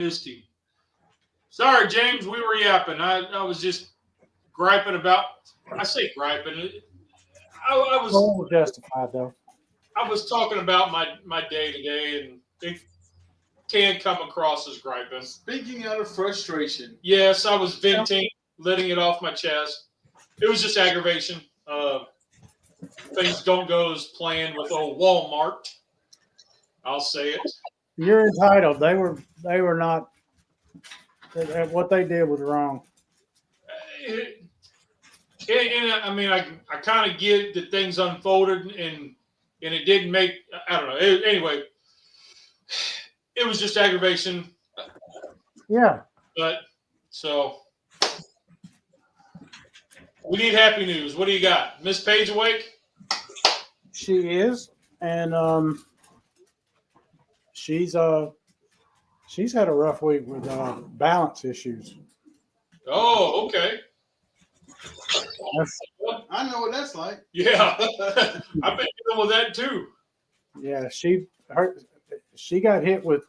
Misty. Sorry, James, we were yapping. I was just griping about. I say griping. I was Well justified though. I was talking about my day to day, and it can come across as griping. Speaking out of frustration. Yes, I was venting, letting it off my chest. It was just aggravation. Things don't go as planned with old Walmart. I'll say it. You're entitled. They were not. What they did was wrong. And I mean, I kind of get that things unfolded and it didn't make. I don't know. Anyway, it was just aggravation. Yeah. But so we need happy news. What do you got? Miss Paige awake? She is, and she's had a rough week with balance issues. Oh, okay. I know what that's like. Yeah, I've been dealing with that too. Yeah, she got hit with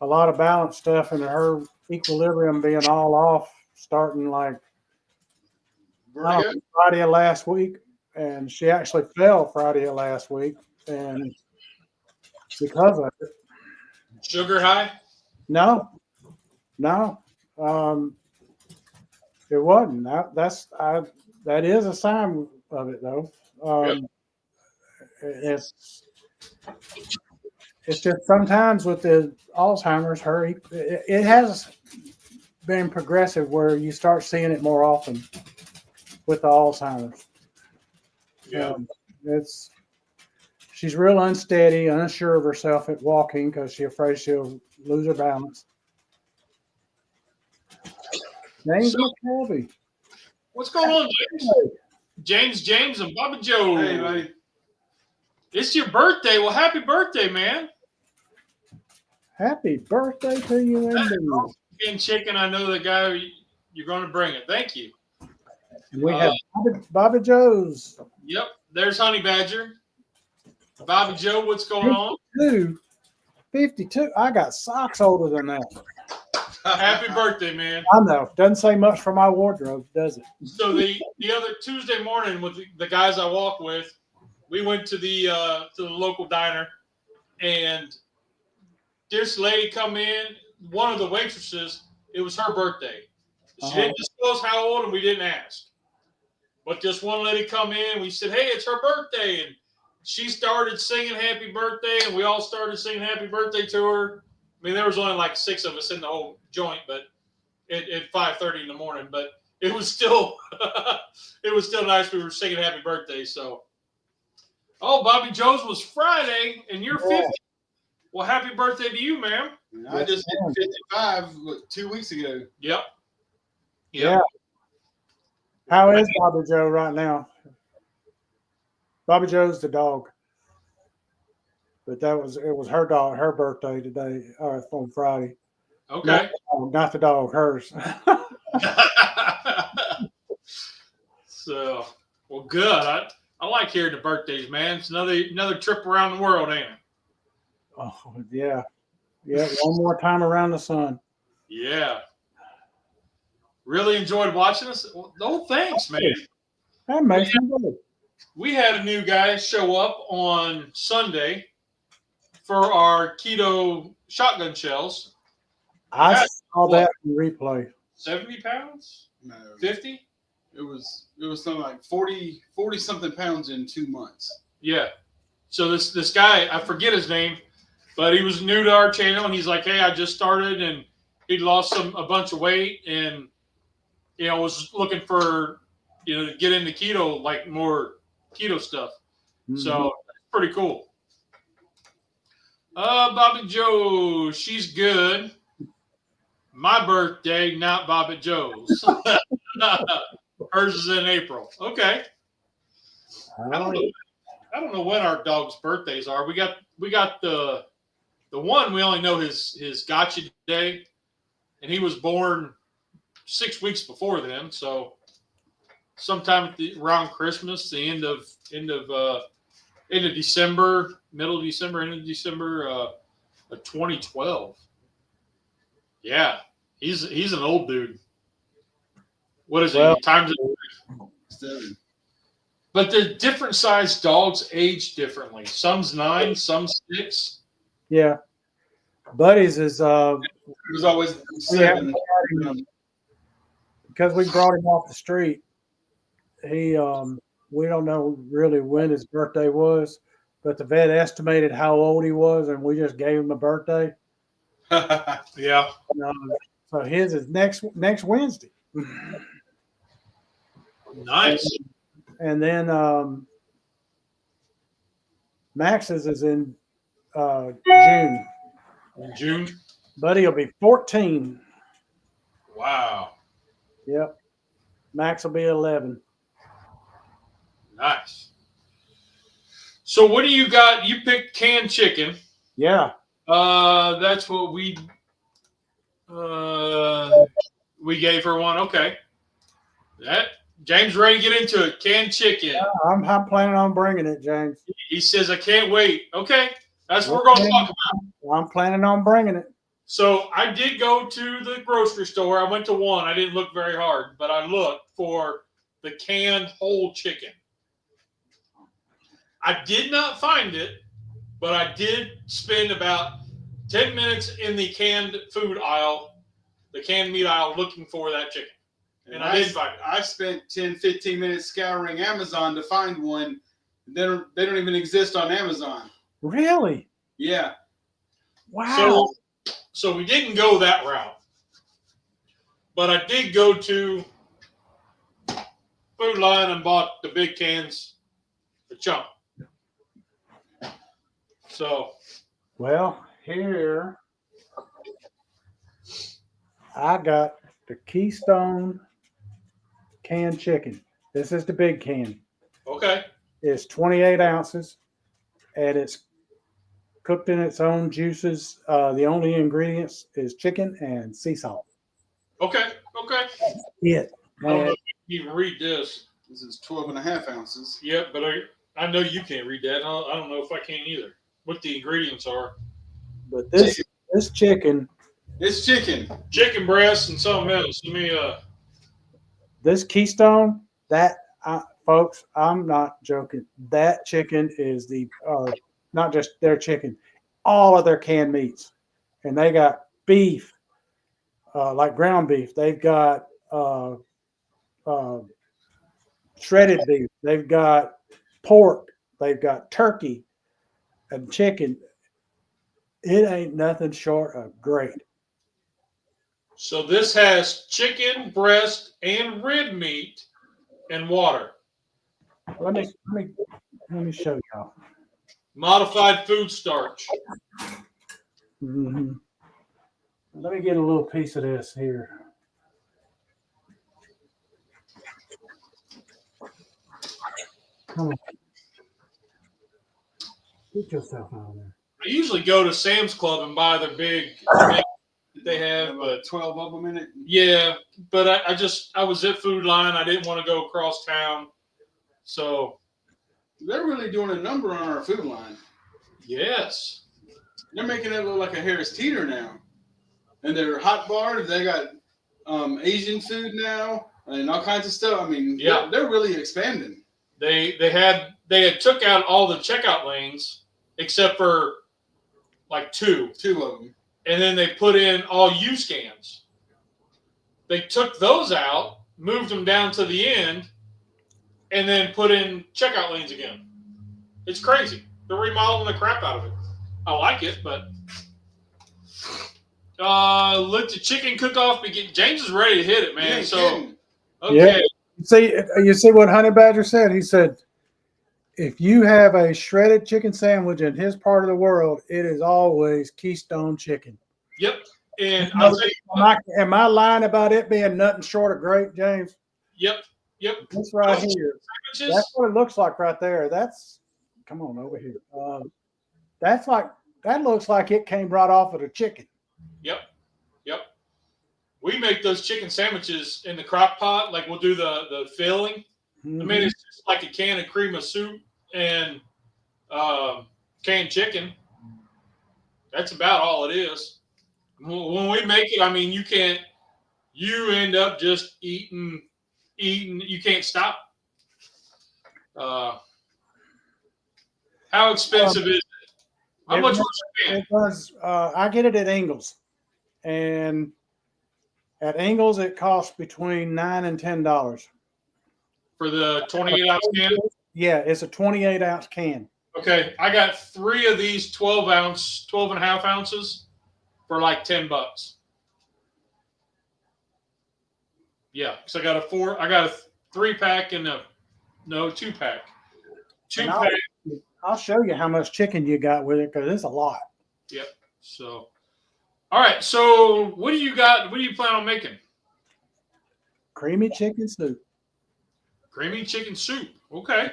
a lot of balance stuff, and her equilibrium being all off, starting like Friday of last week, and she actually fell Friday of last week, and because of it. Sugar high? No. It wasn't. That is a sign of it, though. Yep. It's just sometimes with the Alzheimer's, it has been progressive where you start seeing it more often with the Alzheimer's. Yeah. She's real unsteady, unsure of herself at walking because she's afraid she'll lose her balance. James McCabe. What's going on, James? James, and Bobby Joe. Hey, buddy. It's your birthday. Well, happy birthday, man. Happy birthday to you, Ember. And chicken, I know the guy you're going to bring it. Thank you. And we have Bobby Joe's. Yep, there's Honey Badger. Bobby Joe, what's going on? 52. I got socks older than that. Happy birthday, man. I know. Doesn't say much for my wardrobe, does it? So the other Tuesday morning with the guys I walk with, we went to the local diner, and this lady come in, one of the waitresses, it was her birthday. She didn't disclose how old, and we didn't ask. But this one lady come in, we said, hey, it's her birthday. And she started singing happy birthday, and we all started singing happy birthday to her. I mean, there was only like 6 of us in the whole joint, but at 5:30 in the morning. But it was still nice. We were singing happy birthday. So, Bobby Joe's was Friday, and you're 50. Well, happy birthday to you, ma'am. I just hit 55 2 weeks ago. Yep. Yeah. How is Bobby Joe right now? Bobby Joe's the dog. But it was her birthday today, on Friday. Okay. Not the dog, hers. So, well, good. I like hearing the birthdays, man. It's another trip around the world, ain't it? Oh, yeah. Yeah, one more time around the sun. Yeah. Really enjoyed watching us. No, thanks, man. That makes me good. We had a new guy show up on Sunday for our keto shotgun shells. I saw that in replay. 70 pounds? No. 50? It was something like 40 something pounds in 2 months. Yeah. So this guy, I forget his name, but he was new to our channel, and he's like, hey, I just started, and he'd lost a bunch of weight, and was looking for to get into keto, like more keto stuff. Mm-hmm. So pretty cool. Bobby Joe, she's good. My birthday, not Bobby Joe's. Hers is in April. Okay. I don't know when our dog's birthdays are. We got the one, we only know his gotcha day, and he was born 6 weeks before then. So sometime around Christmas, the end of December, middle of December, end of December of 2012. Yeah, he's an old dude. What is Well, he? Times 7. But the different sized dogs age differently. Some's 9, some's 6. Yeah. Buddy's is It was always we haven't 7. had him- because we brought him off the street. He we don't know really when his birthday was, but the vet estimated how old he was, and we just gave him a birthday. Yeah. So his is next Wednesday. Nice. And then Max's is in June. In June. Buddy will be 14. Wow. Yep. Max will be 11. Nice. So what do you got? You picked canned chicken. Yeah. That's what we gave her one. Okay. That James ready to get into it. Canned chicken. I'm planning on bringing it, James. He says I can't wait. Okay. That's what we're going to talk about. I'm planning on bringing it. So I did go to the grocery store. I went to one. I didn't look very hard, but I looked for the canned whole chicken. I did not find it, but I did spend about 10 minutes in the canned food aisle, the canned meat aisle, looking for that chicken. And I didn't find it. I spent 10, 15 minutes scouring Amazon to find one. They don't even exist on Amazon. Really? Yeah. Wow. So we didn't go that route. But I did go to Food Line and bought the big cans, the chunk. So. Well, here I got the Keystone canned chicken. This is the big can. Okay. It's 28 ounces, and it's cooked in its own juices. The only ingredients is chicken and sea salt. Okay. It. I don't know And if you can read this. This is 12.5 ounces. Yep, but I know you can't read that. I don't know if I can either. What the ingredients are. but this chicken, It's chicken. Chicken breast and something else. Let me this Keystone, folks, I'm not joking. That chicken is the not just their chicken, all of their canned meats, and they got beef, like ground beef. They've got shredded beef. They've got pork. They've got turkey and chicken. It ain't nothing short of great. So this has chicken breast and rib meat and water. Let me show y'all. Modified food starch. Mm-hmm. Let me get a little piece of this here. Come on. Get yourself out of there. I usually go to Sam's Club and buy their big that they have, but 12 of them in it. yeah, but I was at Food Line. I didn't want to go across town. So They're really doing a number on our Food Line. yes. They're making it look like a Harris Teeter now. And they're hot bars. They got Asian food now and all kinds of stuff. I mean, Yeah. they're really expanding. They had took out all the checkout lanes except for like 2. 2 of them. And then they put in all U-scans. They took those out, moved them down to the end, and then put in checkout lanes again. It's crazy. They're remodeling the crap out of it. I like it, but let the chicken cook off begin. James is ready to hit it, man. You ain't So kidding. okay. Yeah. You see what Honey Badger said? He said, if you have a shredded chicken sandwich in his part of the world, it is always Keystone chicken. Yep. And I'll tell you what, Am I lying about it being nothing short of great, James? Yep. This right here. Sandwiches. That's what it looks like right there. Come on over here. That looks like it came right off of the chicken. Yep. We make those chicken sandwiches in the crock pot. Like we'll do the filling. Mm-hmm. I mean, it's just like a can of cream of soup and canned chicken. That's about all it is. When we make it, I mean, you end up just eating. You can't stop. How expensive is it? How much was it? It was. I get it at Ingles, and at Ingles it costs between $9 and $10 For the 28-ounce can? Yeah, it's a 28-ounce can. Okay, I got 3 of these 12 and a half ounces for like $10. Yeah, because I got a 3-pack and a 2-pack. 2-pack. I'll show you how much chicken you got with it because it's a lot. Yep. So, all right. So, what do you got? What do you plan on making? Creamy chicken soup. Creamy chicken soup. Okay.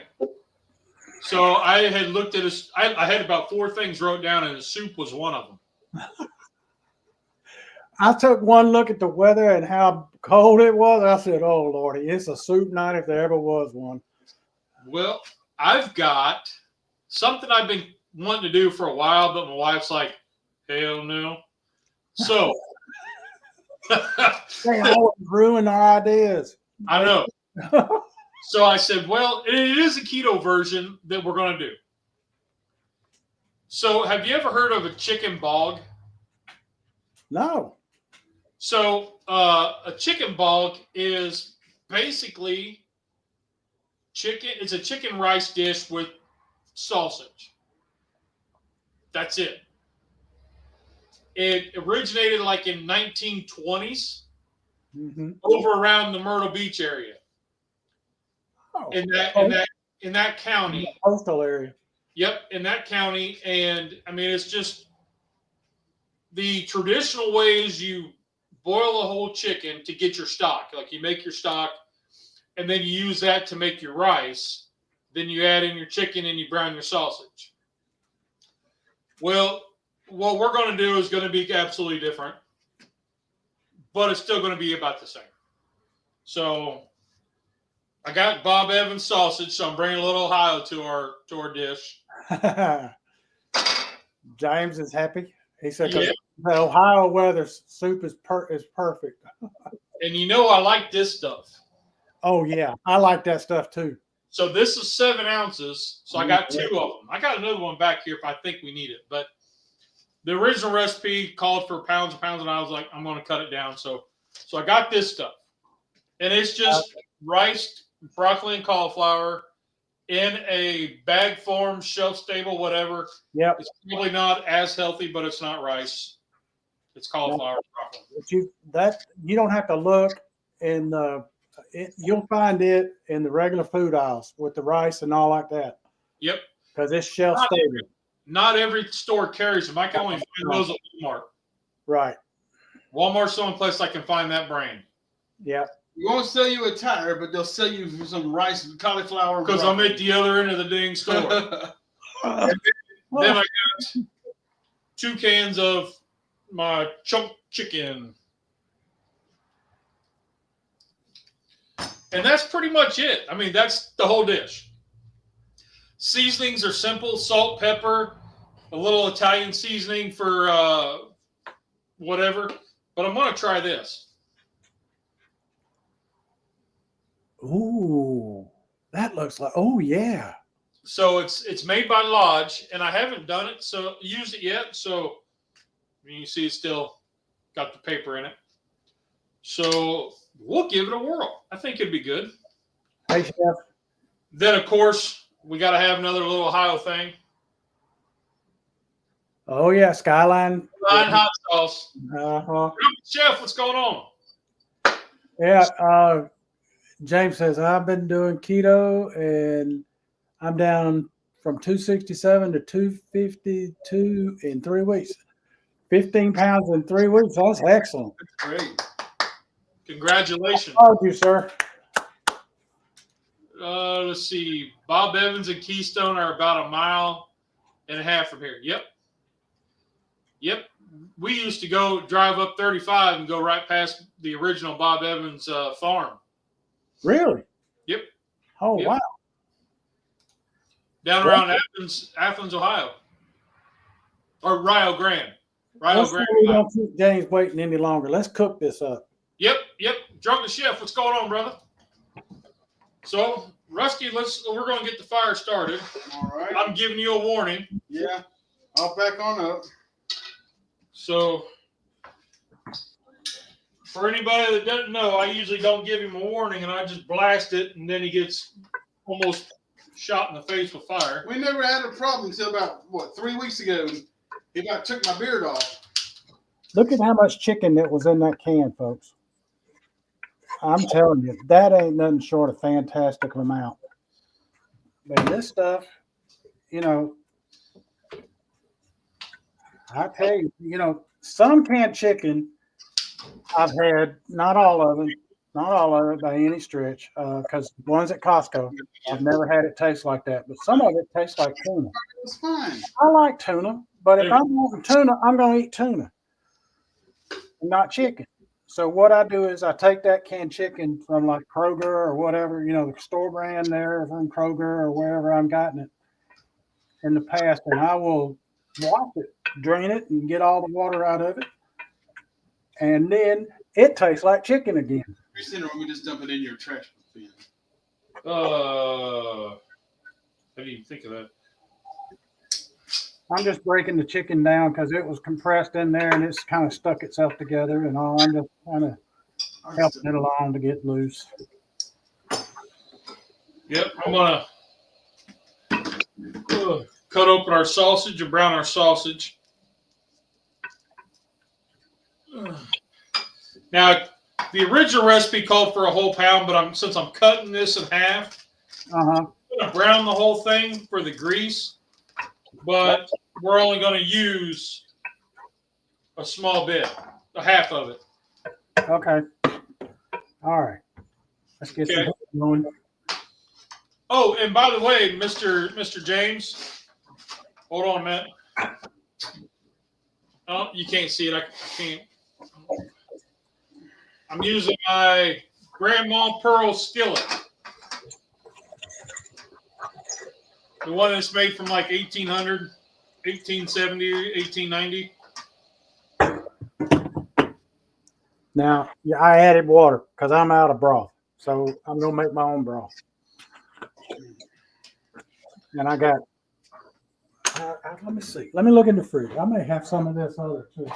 So I had looked at I had about 4 things wrote down, and the soup was one of them. I took one look at the weather and how cold it was. I said, "Oh Lordy, it's a soup night if there ever was one." Well, I've got something I've been wanting to do for a while, but my wife's like, "Hell no." So They always ruin our ideas. I know. So I said, well, it is a keto version that we're going to do. So have you ever heard of a chicken bog? No. So a chicken bog is basically chicken. It's a chicken rice dish with sausage. That's it. It originated like in 1920s over around the Myrtle Beach area. Oh, In that county. Coastal area. Yep, in that county. And I mean, it's just the traditional way is you boil a whole chicken to get your stock. Like you make your stock and then you use that to make your rice. Then you add in your chicken and you brown your sausage. Well, what we're going to do is going to be absolutely different, but it's still going to be about the same. So I got Bob Evans sausage, so I'm bringing a little Ohio to our dish. James is happy. He said, Yeah. "The Ohio weather soup is perfect." And you know I like this stuff. Oh yeah, I like that stuff too. So this is 7 ounces. So I got 2 of them. I got another one back here if I think we need it. But the original recipe called for pounds and pounds, and I was like, I'm going to cut it down. So I got this stuff, and it's just rice, broccoli, and cauliflower in a bag form, shelf stable, whatever. Yep. It's probably not as healthy, but it's not rice. It's cauliflower, broccoli. But you don't have to look in the. You'll find it in the regular food aisles with the rice and all like that. Yep. Because it's shelf stable. Not every store carries them. I can only find those at Walmart. Right. Walmart's the only place I can find that brand. Yeah. We won't sell you a tire, but they'll sell you some rice and cauliflower. Because I'm at the other end of the dang store. Then I got 2 cans of my chunk chicken. And that's pretty much it. I mean, that's the whole dish. Seasonings are simple: salt, pepper, a little Italian seasoning for whatever. But I'm going to try this. Ooh, that looks like. Oh yeah. So it's made by Lodge, and I haven't done it, so used it yet. So you see, it's still got the paper in it. So we'll give it a whirl. I think it'd be good. Hey, chef. Then, of course, we got to have another little Ohio thing. Oh yeah, Skyline. Hot sauce. Chef, what's going on? Yeah. James says I've been doing keto and I'm down from 267 to 252 in 3 weeks. 15 pounds in 3 weeks. That's excellent. That's great. Congratulations. Thank you, sir. Let's see. Bob Evans and Keystone are about 1.5 miles from here. Yep. We used to drive up 35 and go right past the original Bob Evans farm. Really? Yep. Oh, Yep. wow. Down around Athens, Ohio. Or Rio Grande. Right, Let's we don't keep James waiting any longer. Let's cook this up. Yep. Drunken Chef, what's going on, brother? So, Rusty, we're going to get the fire started. All right. I'm giving you a warning. Yeah, I'll back on up. So, for anybody that doesn't know, I usually don't give him a warning, and I just blast it, and then he gets almost shot in the face with fire. We never had a problem until about, 3 weeks ago. He took my beard off. Look at how much chicken that was in that can, folks. I'm telling you, that ain't nothing short of fantastic amount. But this stuff, you know, I tell you, some canned chicken I've had, not all of it by any stretch, because the ones at Costco, I've never had it taste like that. But some of it tastes like tuna. It's fine. I like tuna, but if I'm wanting tuna, I'm going to eat tuna, not chicken. So what I do is I take that canned chicken from like Kroger or whatever, the store brand there from Kroger or wherever I'm gotten it in the past, and I will wash it, drain it, and get all the water out of it. And then it tastes like chicken again. Or we just dump it in your trash bin. I didn't even think of that. I'm just breaking the chicken down because it was compressed in there and it's kind of stuck itself together and all. I'm just kind of helping it along to get loose. Yep, I'm gonna cut open our sausage and brown our sausage. Now, the original recipe called for a whole pound, but since I'm cutting this in half, I'm gonna brown the whole thing for the grease. But we're only going to use a small bit, a half of it. Okay. All right. Let's get some going. Oh, and by the way, Mr. James, hold on a minute. Oh, you can't see it. I can't. I'm using my Grandma Pearl skillet. The one that's made from like 1800, 1870, 1890. Now, I added water because I'm out of broth. So I'm going to make my own broth. And I got, let me see. Let me look in the fridge. I may have some of this other too.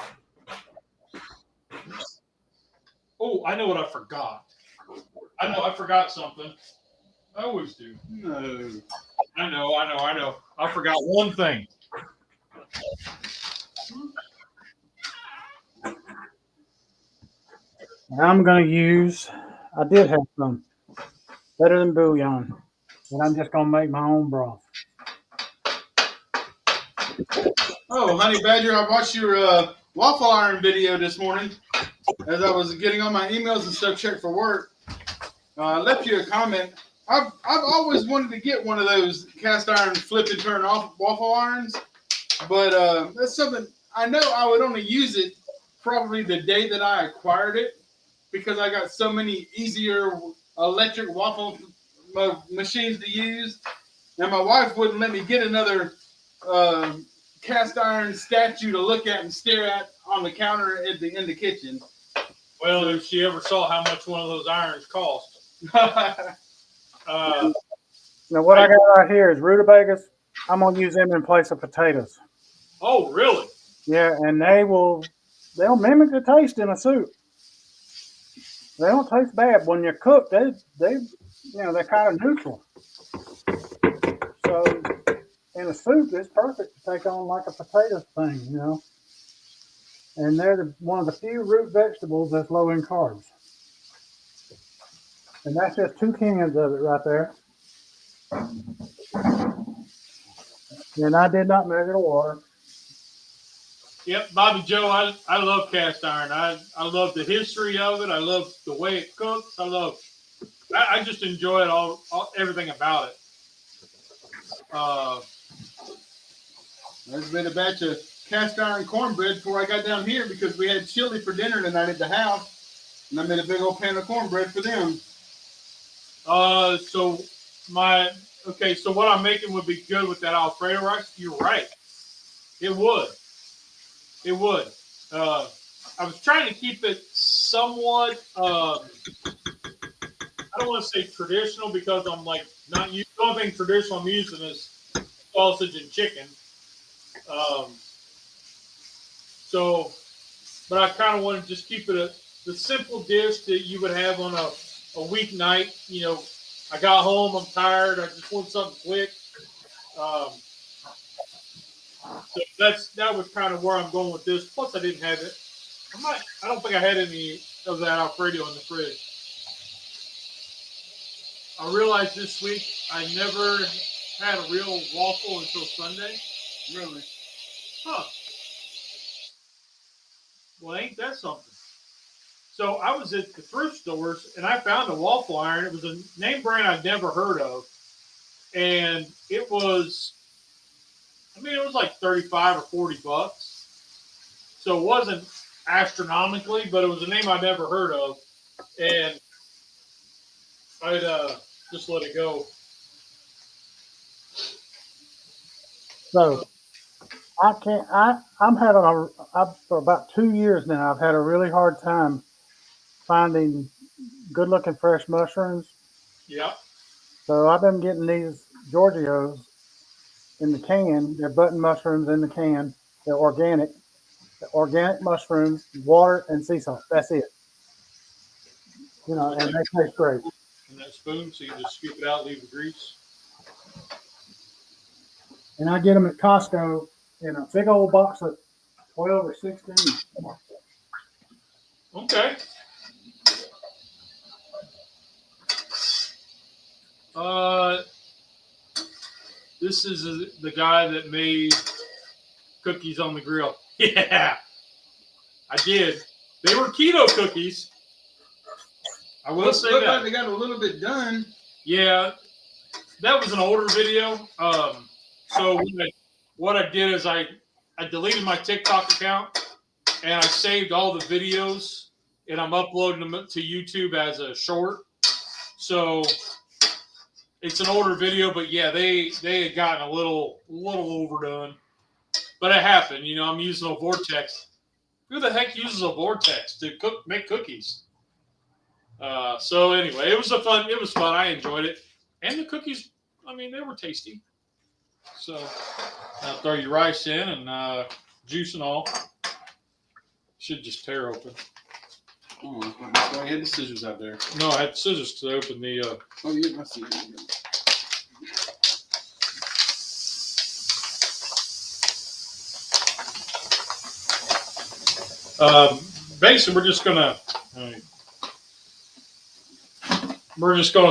Oh, I know what I forgot. I forgot something. I always do. No. I know. I forgot one thing. I'm going to use, I did have some better than bouillon, but I'm just going to make my own broth. Oh, Honey Badger, I watched your waffle iron video this morning as I was getting on my emails and stuff, check for work. I left you a comment. I've always wanted to get one of those cast iron flip and turn off waffle irons, but that's something I know I would only use it probably the day that I acquired it because I got so many easier electric waffle machines to use, and my wife wouldn't let me get another cast iron statue to look at and stare at on the counter in the kitchen. Well, if she ever saw how much one of those irons cost. Now, what I got right here is rutabagas. I'm going to use them in place of potatoes. Oh, really? Yeah, and they'll mimic the taste in a soup. They don't taste bad when you're cooked. They're kind of neutral. So in a soup, it's perfect to take on like a potato thing, And they're one of the few root vegetables that's low in carbs. And that's just 2 cans of it right there. And I did not measure the water. Yep, Bobby Joe, I love cast iron. I love the history of it. I love the way it cooks. I just enjoy it everything about it. I just made a batch of cast iron cornbread before I got down here because we had chili for dinner tonight at the house. And I made a big old pan of cornbread for them. So what I'm making would be good with that Alfredo rice. You're right. It would. I was trying to keep it somewhat. I don't want to say traditional because I'm like not using. The only thing traditional I'm using is sausage and chicken. But I kind of want to just keep it the simple dish that you would have on a weeknight. You know, I got home, I'm tired, I just want something quick. So that was kind of where I'm going with this. Plus, I didn't have it. I don't think I had any of that Alfredo in the fridge. I realized this week I never had a real waffle until Sunday. Really? Huh. Well, ain't that something? So I was at the thrift stores and I found a waffle iron. It was a name brand I'd never heard of. And it was like 35 or 40 bucks. So it wasn't astronomically, but it was a name I'd never heard of. And I'd just let it go. So I'm having for about 2 years now, I've had a really hard time finding good looking fresh mushrooms. Yeah. So I've been getting these Giorgios in the can. They're button mushrooms in the can. They're organic. They're organic mushrooms, water, and sea salt. That's it. You know, and they taste great. In that spoon, so you just scoop it out, leave the grease. And I get them at Costco in a big old box of 12 or 16. Okay. This is the guy that made cookies on the grill. Yeah, I did. They were keto cookies. I will say Look that. like they got a little bit done. Yeah, that was an older video. So what I did is I deleted my TikTok account and I saved all the videos and I'm uploading them to YouTube as a short. So it's an older video, but yeah, they had gotten a little overdone. But it happened. You know, I'm using a vortex. Who the heck uses a vortex to make cookies? So anyway, it was fun. I enjoyed it, and the cookies. I mean, they were tasty. So I'll throw your rice in and juice and all. Should just tear open. Oh, that's why you had the scissors out there. No, I had scissors to open the. Oh, yeah, I see. Basically, we're just gonna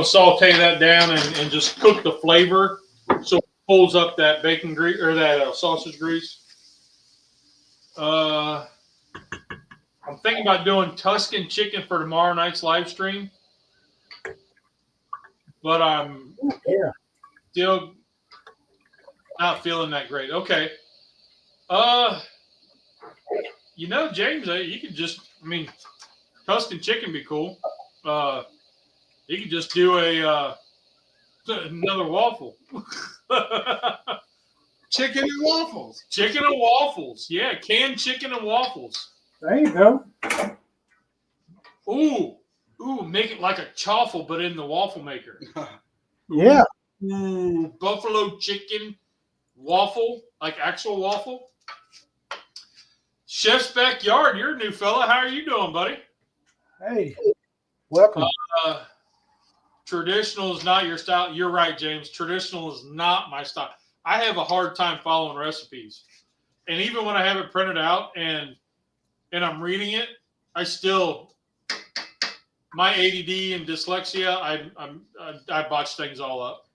saute that down and just cook the flavor so it pulls up that bacon grease or that sausage grease. I'm thinking about doing Tuscan chicken for tomorrow night's live stream, but I'm still not feeling that great. Okay. You know, James, you could just, Tuscan chicken be cool. You could just do another waffle. Chicken and waffles. Chicken and waffles. Yeah, canned chicken and waffles. There you go. Ooh, make it like a chaffle, but in the waffle maker. Yeah. Ooh, buffalo chicken waffle, like actual waffle. Chef's Backyard, you're a new fella. How are you doing, buddy? Hey, welcome. Traditional is not your style. You're right, James. Traditional is not my style. I have a hard time following recipes. And even when I have it printed out and I'm reading it, I still, my ADD and dyslexia, I botch things all up.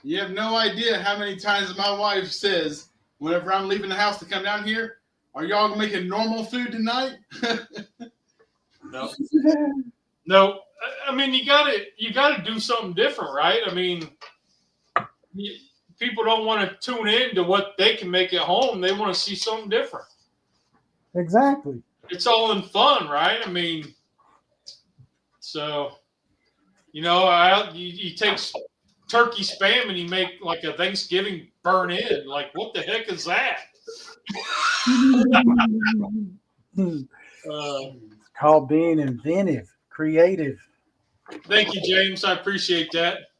You have no idea how many times my wife says, whenever I'm leaving the house to come down here, are y'all making normal food tonight? No. No. I mean, you gotta do something different, right? I mean, people don't want to tune in to what they can make at home. They want to see something different. Exactly. It's all in fun, right? I mean, so, you know, you take turkey spam and you make like a Thanksgiving burn in. Like, what the heck is that? It's called being inventive, creative. Thank you, James. I appreciate that.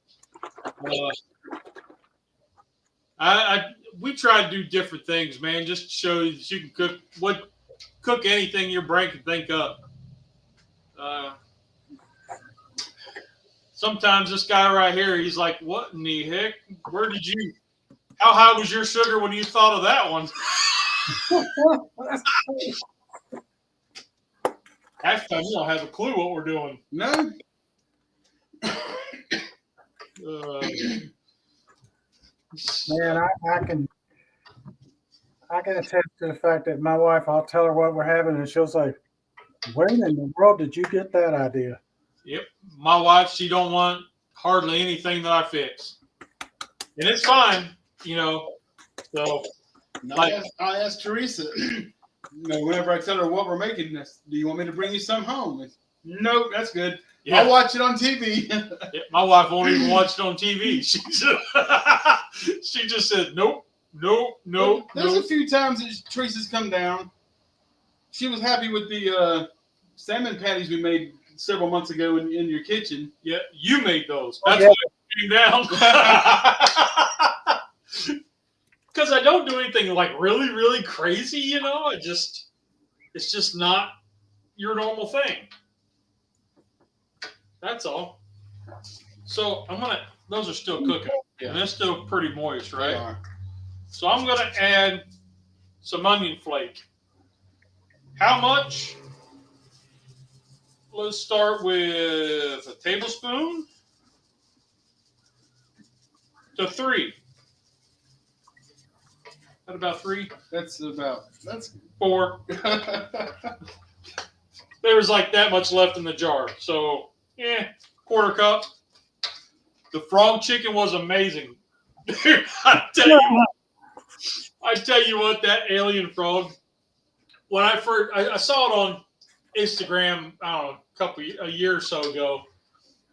We try to do different things, man, just to show you that you can cook anything your brain can think of. Sometimes this guy right here, he's like, "What in the heck? How high was your sugar when you thought of that one?" Half the time, you don't have a clue what we're doing. No. Man, I can attest to the fact that my wife, I'll tell her what we're having, and she'll say, "Where in the world did you get that idea?" Yep, my wife, she don't want hardly anything that I fix, and it's fine, you know. So, I asked Teresa, whenever I tell her what we're making, do you want me to bring you some home? Nope, that's good. Yeah. I'll watch it on TV. Yeah, my wife won't even watch it on TV. She just said, nope. There's a few times that Teresa's come down. She was happy with the salmon patties we made several months ago in your kitchen. Yeah, you made those. That's why I came down. Because I don't do anything like really, really crazy, you know. It's just not your normal thing. That's all. So those are still cooking. Yeah. And they're still pretty moist, right? They are. So I'm gonna add some onion flake. How much? Let's start with a tablespoon to 3. That about 3? That's 4. There was like that much left in the jar. So, quarter cup. The frog chicken was amazing. Dude, I tell you what, that alien frog, when I saw it on Instagram, I don't know, a year or so ago,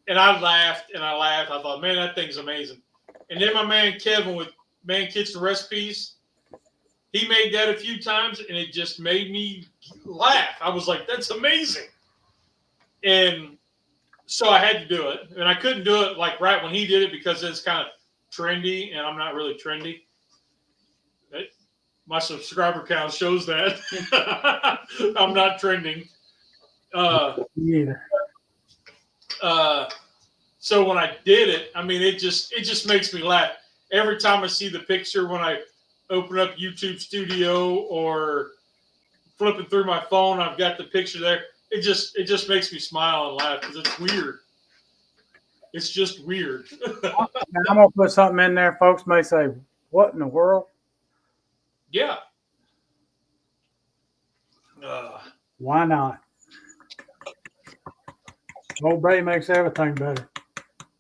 and I laughed. I thought, man, that thing's amazing. And then my man Kevin with Man Kitchen Recipes, he made that a few times, and it just made me laugh. I was like, that's amazing. And so I had to do it. And I couldn't do it like right when he did it because it's kind of trendy, and I'm not really trendy. My subscriber count shows that. I'm not trending. Either. So when I did it, I mean, it just makes me laugh. Every time I see the picture when I open up YouTube Studio or flipping through my phone, I've got the picture there. It just makes me smile and laugh because it's weird. It's just weird. I'm gonna put something in there. Folks may say, "What in the world?" Yeah. Why not? Old Bay makes everything better.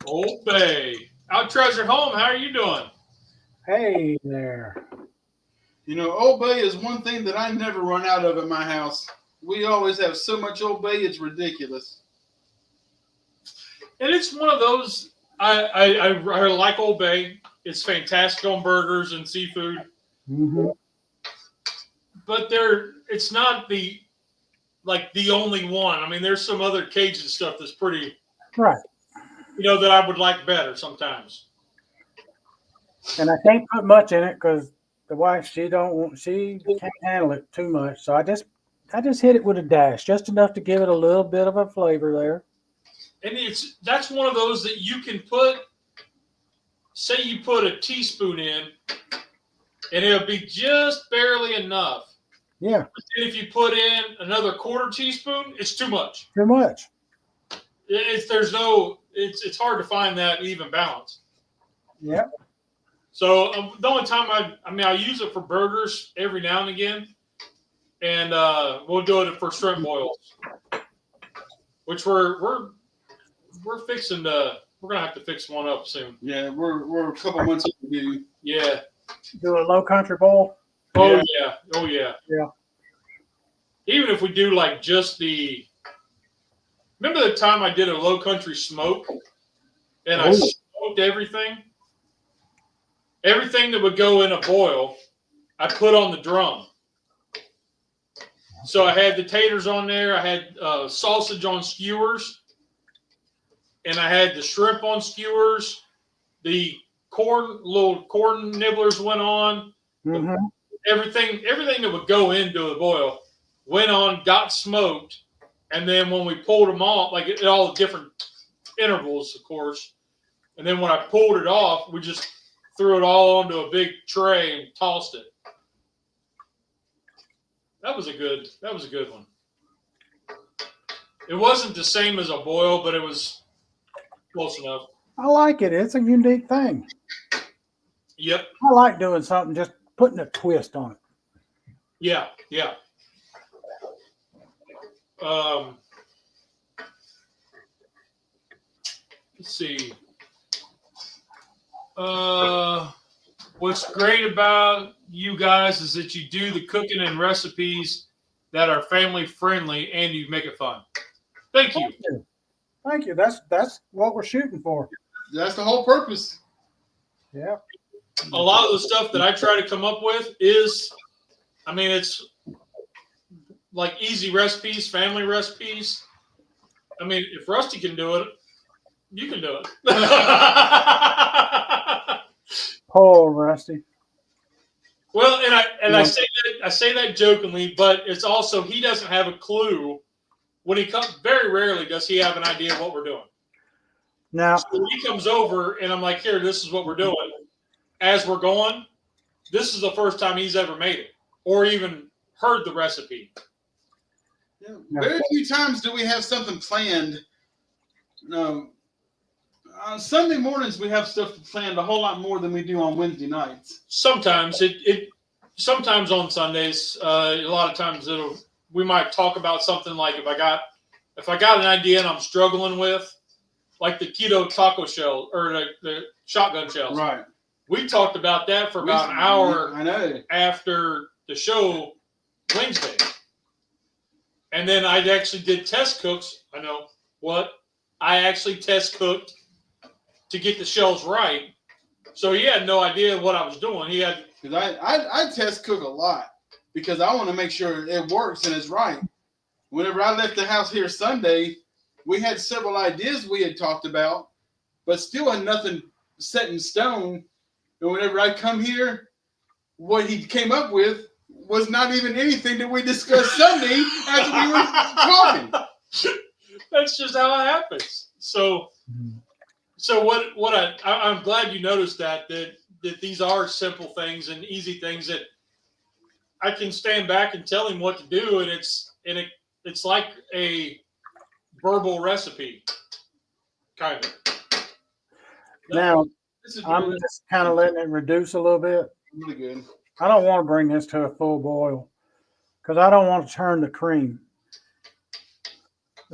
Old Bay. Out Treasure Home, how are you doing? Hey there. Old Bay is one thing that I never run out of at my house. We always have so much Old Bay, it's ridiculous. And it's one of those, I like Old Bay. It's fantastic on burgers and seafood. Mm-hmm. But it's not the only one. I mean, there's some other Cajun stuff that's pretty, right. That I would like better sometimes. And I can't put much in it because the wife, she can't handle it too much. So I just hit it with a dash, just enough to give it a little bit of a flavor there. And that's one of those that you can put, say you put a teaspoon in, and it'll be just barely enough. Yeah. But then if you put in another quarter teaspoon, it's too much. Too much. It's hard to find that even balance. Yeah. So the only time I use it for burgers every now and again, and we'll do it for shrimp boils, which we're fixing to. We're gonna have to fix one up soon. Yeah, we're a couple months overdue. Yeah. Do a low country bowl. Oh yeah. Oh yeah. Yeah. Even if we do like just the. Remember the time I did a low country smoke, and I smoked everything. Everything that would go in a boil, I put on the drum. So I had the taters on there. I had sausage on skewers, and I had the shrimp on skewers. The little corn nibblers went on. Mm-hmm. Everything that would go into the boil went on, got smoked, and then when we pulled them off, like at all different intervals, of course, and then when I pulled it off, we just threw it all onto a big tray and tossed it. That was a good one. It wasn't the same as a boil, but it was close enough. I like it. It's a unique thing. Yep. I like doing something, just putting a twist on it. Yeah. Let's see. What's great about you guys is that you do the cooking and recipes that are family friendly and you make it fun. Thank you. Thank you. That's what we're shooting for. That's the whole purpose. Yeah. A lot of the stuff that I try to come up with is, I mean, it's like easy recipes, family recipes. I mean, if Rusty can do it, you can do it. Poor Rusty. Well, and I say that jokingly, but it's also he doesn't have a clue when he comes. Very rarely does he have an idea of what we're doing. Now, So when he comes over and I'm like, here, this is what we're doing. As we're going, this is the first time he's ever made it or even heard the recipe. Yeah. Very few times do we have something planned. Sunday mornings we have stuff planned a whole lot more than we do on Wednesday nights. Sometimes sometimes on Sundays, a lot of times we might talk about something like if I got an idea and I'm struggling with, like the keto taco shell or the shotgun shells. Right. We talked about that for about an hour I know. after the show Wednesday. And then I actually did test cooks. I know what? I actually test cooked to get the shells right. So he had no idea what I was doing. He had because I test cook a lot because I want to make sure it works and it's right. Whenever I left the house here Sunday, we had several ideas we had talked about, but still had nothing set in stone. And whenever I come here, what he came up with was not even anything that we discussed Sunday as we were talking. That's just how it happens. So what I'm glad you noticed that these are simple things and easy things that I can stand back and tell him what to do, and it's like a verbal recipe, kind of. now I'm just kind of letting it reduce a little bit. Really good. I don't want to bring this to a full boil because I don't want to turn the cream.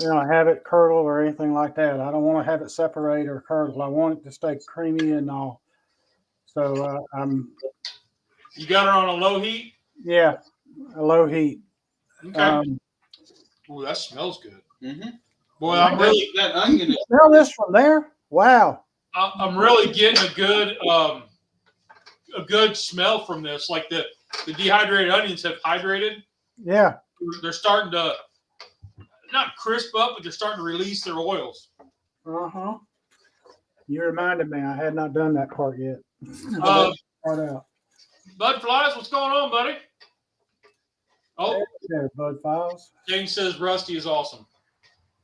Have it curdle or anything like that. I don't want to have it separate or curdle. I want it to stay creamy and all. So You got her on a low heat? Yeah, a low heat. Okay. Ooh, that smells good. Mm-hmm. Boy, I'm really that onion. Smell this from there? Wow. I'm really getting a good smell from this. Like the dehydrated onions have hydrated. Yeah. They're starting to not crisp up, but they're starting to release their oils. Uh-huh. You reminded me. I had not done that part yet. Part out. Bud Flies, what's going on, buddy? Oh, there, Bud Files. James says Rusty is awesome.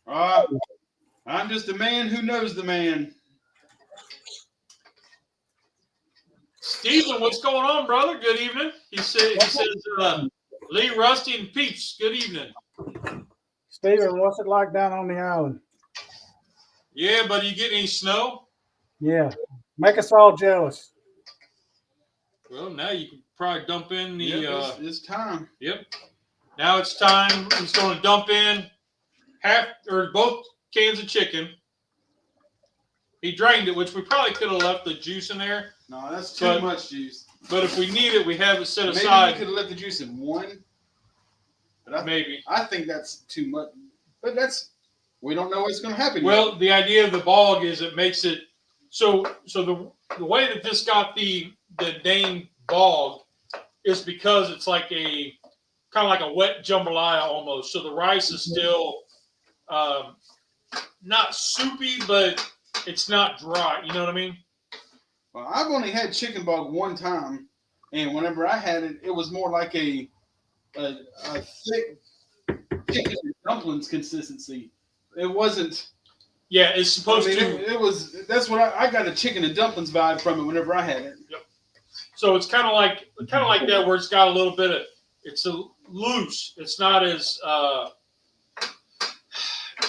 I'm just a man who knows the man. Steven, what's going on, brother? Good evening. He says Lee, Rusty, and Peeps, good evening. Steven, what's it like down on the island? Yeah, buddy, you get any snow? Yeah. Make us all jealous. Well, now you can probably dump in the... Yep, it's time. Yep. Now it's time. He's going to dump in both cans of chicken. He drained it, which we probably could have left the juice in there. No, that's too much juice. But if we need it, we have it set Maybe aside. we could have left the juice in one. But Maybe. I think that's too much. But we don't know what's going to happen. Well, yet. the idea of the bog is it makes it so the way that this got the name bog is because it's like a kind of like a wet jambalaya almost. So the rice is still not soupy, but it's not dry. You know what I mean? Well, I've only had chicken bog one time, and whenever I had it, it was more like a thick chicken and dumplings consistency. It wasn't. Yeah, it's supposed to. It was. That's what I got a chicken and dumplings vibe from it whenever I had it. Yep. So it's kind of like that, where it's got a little bit of. It's loose. It's not as.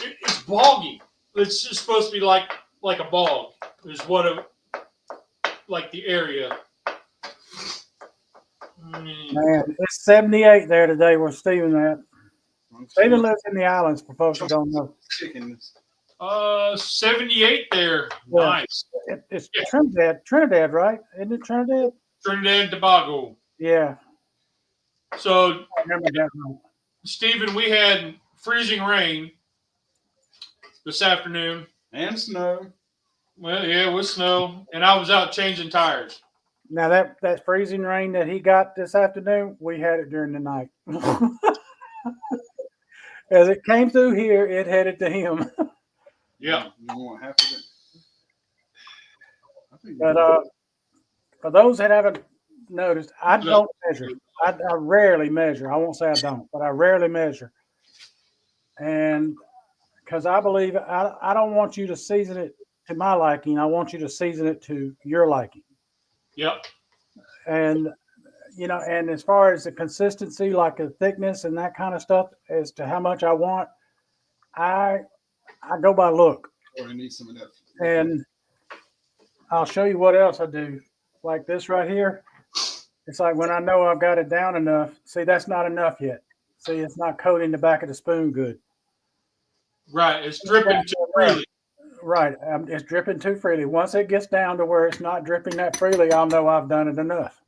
It's boggy. It's just supposed to be like a bog. Is what it, like the area. Man, it's 78 there today where Steven at. Steven lives in the islands, for folks who don't know. Chickens. 78 there. Yeah. Nice. It's Trinidad, right? Isn't it Trinidad? Trinidad and Tobago. Yeah. So, I remember that one. Stephen, we had freezing rain this afternoon. And snow. Well, yeah, with snow. And I was out changing tires. Now, that freezing rain that he got this afternoon, we had it during the night. As it came through here, it headed to him. Yeah. You want half of it? But for those that haven't noticed, I don't measure. I rarely measure. I won't say I don't, but I rarely measure. And because I believe I don't want you to season it to my liking. I want you to season it to your liking. Yep. And, and as far as the consistency, like the thickness and that kind of stuff, as to how much I want, I go by look. Or you need some of that. And I'll show you what else I do. Like this right here. It's like when I know I've got it down enough. See, that's not enough yet. See, it's not coating the back of the spoon good. Right. It's dripping too freely. Right. It's dripping too freely. Once it gets down to where it's not dripping that freely, I'll know I've done it enough.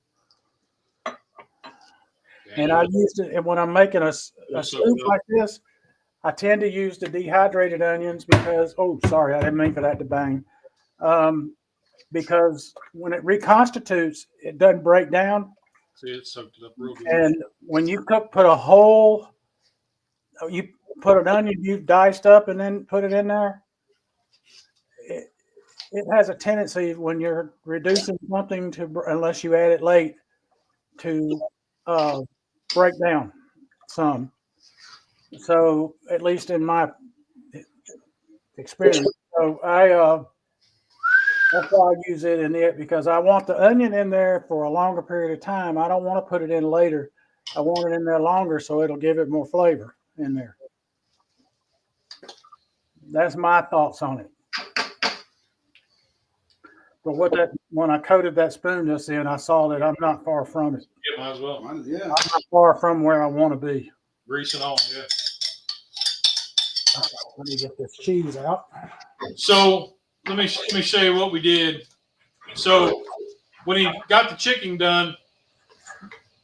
And I used it, and when I'm making a soup like this, I tend to use the dehydrated onions because, sorry, I didn't mean for that to bang. Because when it reconstitutes, it doesn't break down. See, it soaked it up real good. And when you you put an onion you've diced up and then put it in there, it has a tendency when you're reducing something unless you add it late, to break down some. So at least in my experience, so that's why I use it in it, because I want the onion in there for a longer period of time. I don't want to put it in later. I want it in there longer so it'll give it more flavor in there. That's my thoughts on it. But when I coated that spoon just then, I saw that I'm not far from it. Yeah, might as well. Yeah. I'm not far from where I want to be. Grease and all, yeah. Let me get this cheese out. So let me show you what we did. So when he got the chicken done,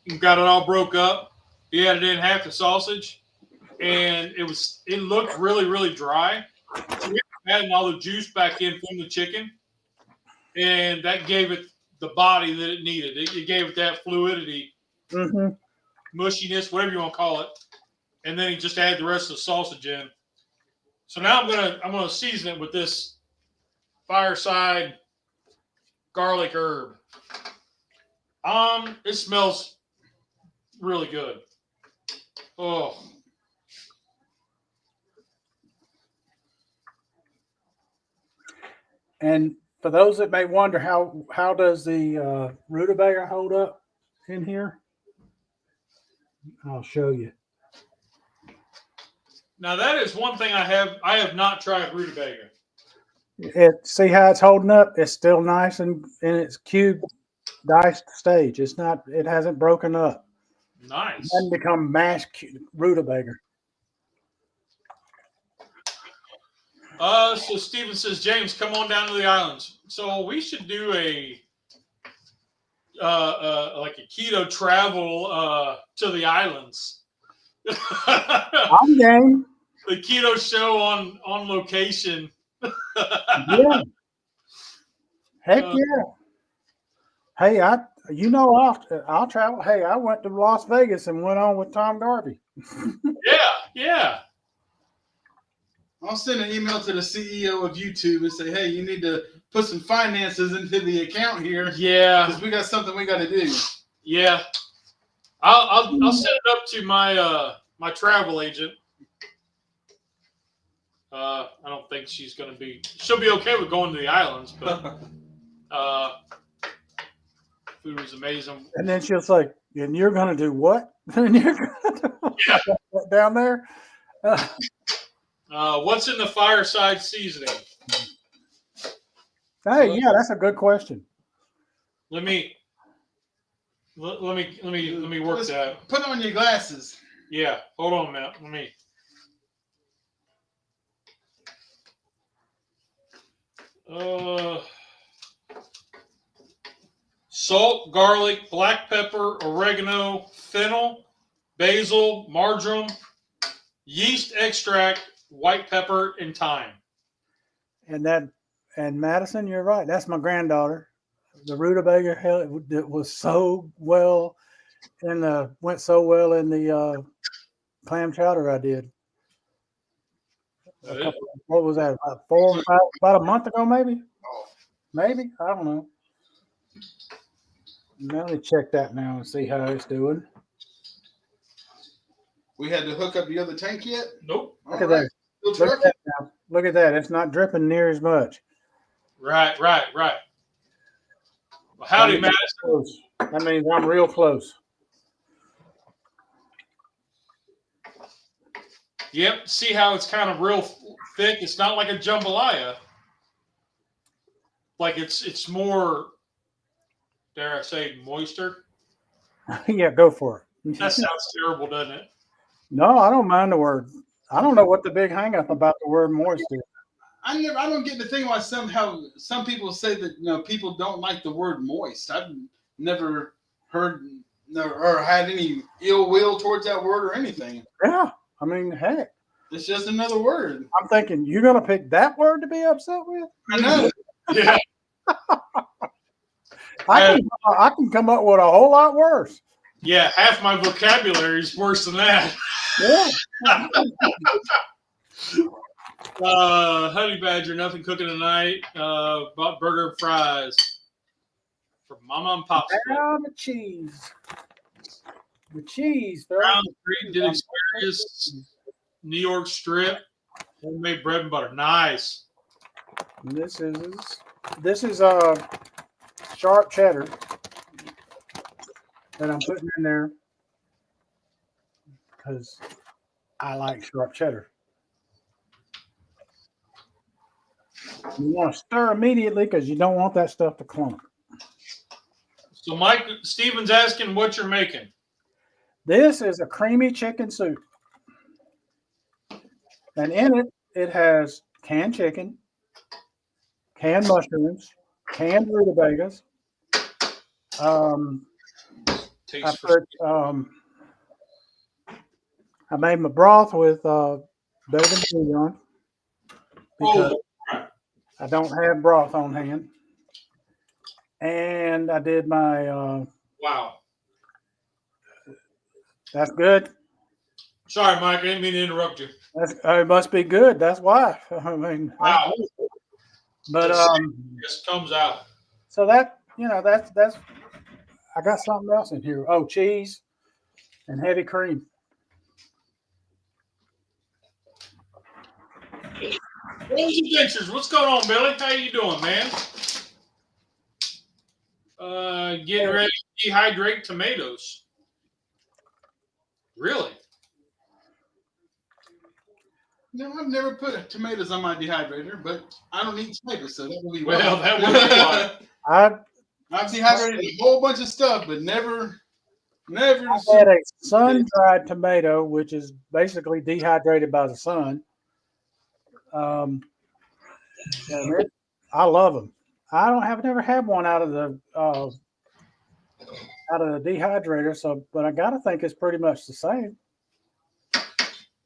he got it all broke up. He added in half the sausage, and it looked really, really dry. So we added all the juice back in from the chicken, and that gave it the body that it needed. It gave it that fluidity, mushiness, whatever you want to call it. And then he just added the rest of the sausage in. So now I'm gonna season it with this fireside garlic herb. It smells really good. Oh. And for those that may wonder, how does the rutabaga hold up in here? I'll show you. Now that is one thing I have not tried rutabaga. See how it's holding up? It's still nice and in its cube diced stage. It hasn't broken up. Nice. It hasn't become mashed rutabaga. So Steven says, James, come on down to the islands. So we should do like a keto travel to the islands. I'm game. The keto show on location. Yeah. Heck yeah. Hey, You know, I'll travel. Hey, I went to Las Vegas and went on with Tom Garvey. Yeah. I'll send an email to the CEO of YouTube and say, hey, you need to put some finances into the account here. Yeah. Because we got something we got to do. Yeah. I'll set it up to my my travel agent. I don't think she'll be okay with going to the islands, but food was amazing. And then she'll say, and you're going to do what? And you're going to do down there? What's in the fireside seasoning? Hey, yeah, that's a good question. Let me work that. Put on your glasses. Yeah, hold on a minute. Let me. Salt, garlic, black pepper, oregano, fennel, basil, marjoram, yeast extract, white pepper, and thyme. And Madison, you're right. That's my granddaughter. The rutabaga, it was so well went so well in the clam chowder I did. What was that? About a month ago, maybe? Maybe? I don't know. Let me check that now and see how it's doing. We had to hook up the other tank yet? Nope. Look at that. Look at that. It's not dripping near as much. Right. Well, howdy, Madison. That means I'm real close. Yep. See how it's kind of real thick? It's not like a jambalaya. Like it's more, dare I say, moister. Yeah, go for it. That sounds terrible, doesn't it? No, I don't mind the word. I don't know what the big hang up about the word moist is. I don't get the thing why some people say that people don't like the word moist. I've never heard or had any ill will towards that word or anything. Yeah, I mean, heck, it's just another word. I'm thinking you're gonna pick that word to be upset with. I know. Yeah. I can come up with a whole lot worse. Yeah, half my vocabulary is worse than that. Yeah. Honey Badger, nothing cooking tonight. Bought burger and fries from Mama and Pop. The cheese. The cheese. Brown Street did experience New York strip. Homemade bread and butter. Nice. This is sharp cheddar that I'm putting in there because I like sharp cheddar. You want to stir immediately because you don't want that stuff to clump. So Mike Stevens asking what you're making. This is a creamy chicken soup. And in it has canned chicken, canned mushrooms, canned rutabagas. I made my broth with bacon bouillon because I don't have broth on hand. And I did my wow. That's good. Sorry, Mike, I didn't mean to interrupt you. It must be good. That's why. I mean, wow. But just comes out. So that's I got something else in here. Oh, cheese and heavy cream. Rose Adventures, what's going on, Billy? How you doing, man? Getting ready to dehydrate tomatoes. Really? No, I've never put tomatoes on my dehydrator, but I don't eat tomatoes, so that will be well. That would be fine. I've dehydrated a whole bunch of stuff, but never. I had a sun-dried tomato, which is basically dehydrated by the sun. I love them. I've never had one out of the dehydrator, but I gotta think it's pretty much the same.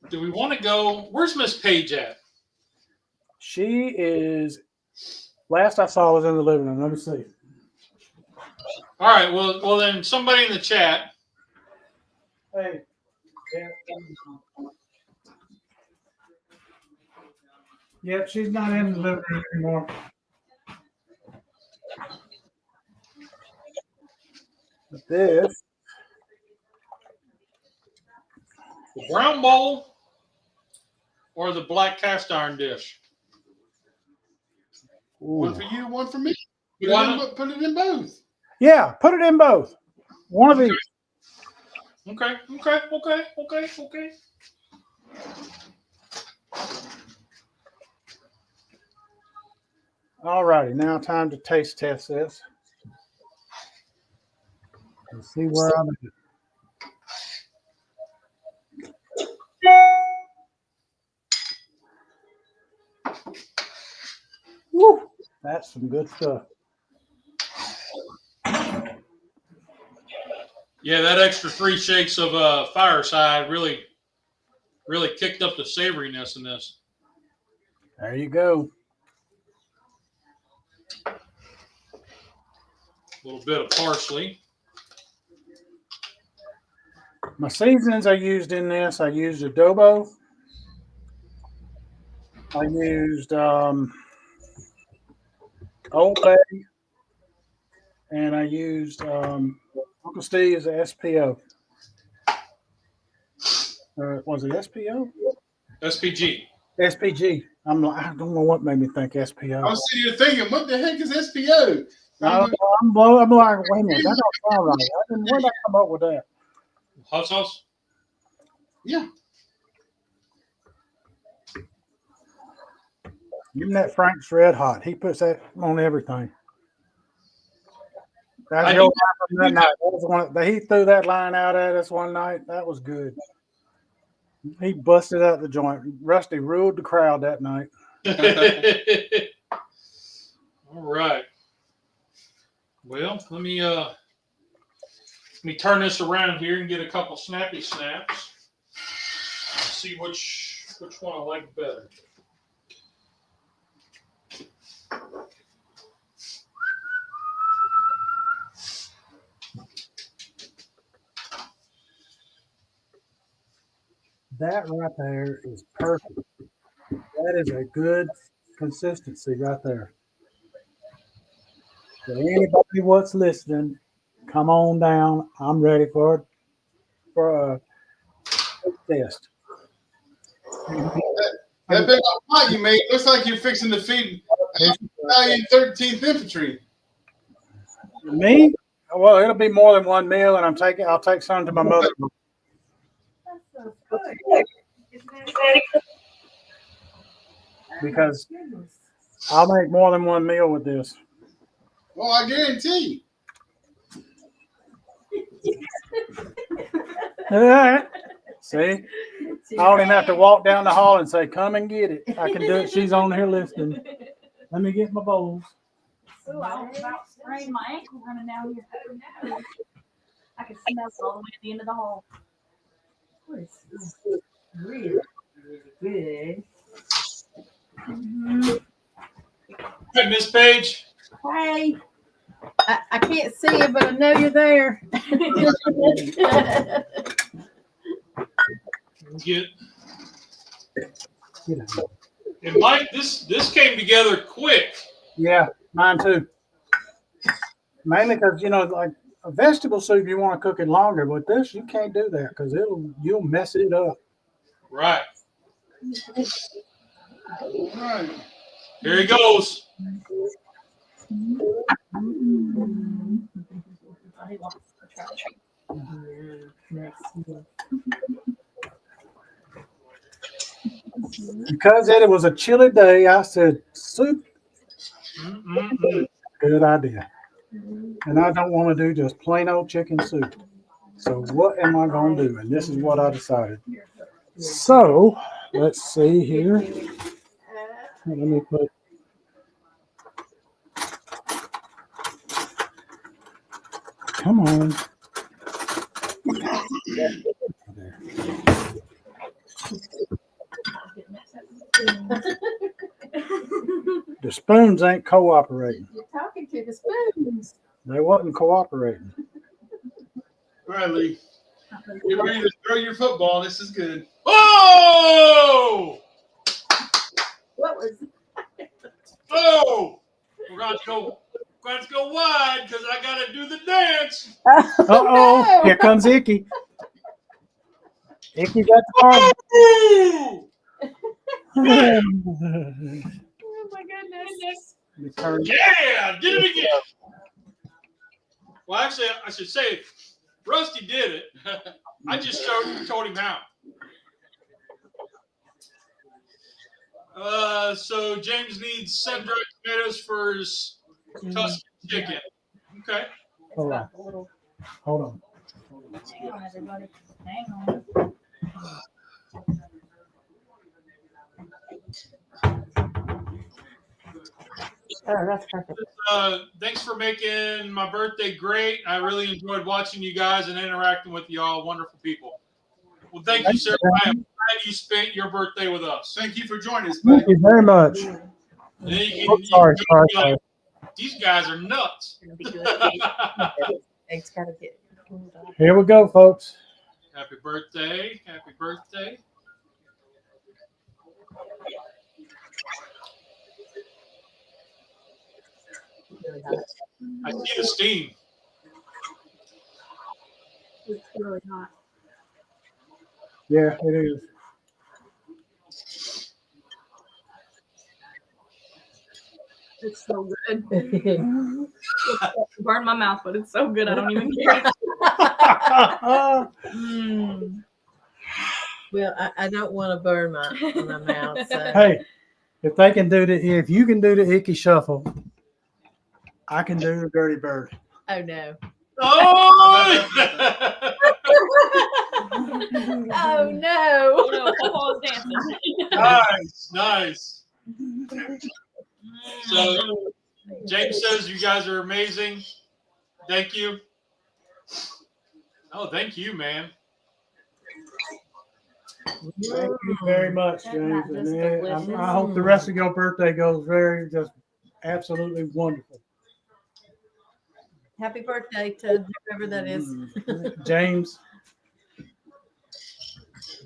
Do we want to go? Where's Miss Paige at? She is. Last I saw was in the living room. Let me see. All right. Well, then somebody in the chat. Hey. Yep, she's not in the living room anymore. But this. The brown bowl or the black cast iron dish? One for you, one for me. Put it in both. Yeah, put it in both. One of these. Okay. All righty, now time to taste test this. Let's see where I'm at. Woo, that's some good stuff. Yeah, that extra 3 shakes of Fireside really kicked up the savoriness in this. There you go. A little bit of parsley. My seasonings I used in this, I used adobo. I used Old Bay. And I used Uncle Steve's SPO. Was it SPO? SPG. SPG. I don't know what made me think SPO. I was sitting here thinking, what the heck is SPO? I'm like, wait a minute, that don't sound right. Where did I come up with that? Hot sauce? Yeah. Give me that Frank's Red Hot. He puts that on everything. That's your line from that night. That was one, he threw that line out at us one night. That was good. He busted out the joint. Rusty ruled the crowd that night. All right. Well, let me turn this around here and get a couple snappy snaps. See which one I like better. That right there is perfect. That is a good consistency right there. So anybody what's listening, come on down. I'm ready for a test. That big old pot you made looks like you're fixing to feed Italian 13th Infantry. Me? Well, it'll be more than one meal, and I'll take some to my mother. Because I'll make more than one meal with this. Well, I guarantee. See? I don't even have to walk down the hall and say, come and get it. I can do it. She's on here listening. Let me get my bowls. Oh, I was about to sprain my ankle running down here. Oh, no. I can smell it all the way to the end of the hall. It's really, really good. Hey, Miss Paige. Hey. I can't see you, but I know you're there. Get. And Mike, this came together quick. Yeah, mine too. Mainly because, like a vegetable soup, you want to cook it longer. But this, you can't do that because you'll mess it up. Right. All right. Here he goes. Because it was a chilly day, I said, soup. Good idea. And I don't want to do just plain old chicken soup. So what am I going to do? And this is what I decided. So let's see here. Let me put. Come on. The spoons ain't cooperating. You're talking to the spoons. They wasn't cooperating. All right, Lee. Get ready to throw your football. This is good. Oh! What was? Oh! We're going to go wide because I got to do the dance. Uh-oh. Here comes Icky. Icky's at the party. Ooh! Oh my goodness. Yeah! Did it again. Well, actually, I should say, Rusty did it. I just told him how. So James needs sun-dried tomatoes for his Tuscan chicken. Okay. Hold on. Hold on. Hang on, everybody. Hang on. Oh, that's perfect. Thanks for making my birthday great. I really enjoyed watching you guys and interacting with you all. Wonderful people. Well, thank you, sir. I am glad you spent your birthday with us. Thank you for joining us, buddy. Thank you very much. And then you Oh, can, sorry, you sorry, can be like, these guys are nuts. It's gonna be good. It's gotta get cooled off. Here we go, folks. Happy birthday. Happy birthday. Really hot. I see the steam. It's really hot. Yeah, it is. It's so good. Burn my mouth, but it's so good. I don't even care. Mm. Well, I don't want to burn my mouth. So. Hey, if you can do the Icky Shuffle, I can do the Dirty Bird. Oh no. Oh! Oh no. Oh no, Papa's dancing. Nice. So, James says you guys are amazing. Thank you. Oh, thank you, man. Thank you very much, That's James. not just And delicious. I hope the rest of your birthday goes just absolutely wonderful. Happy birthday to whoever that is. James.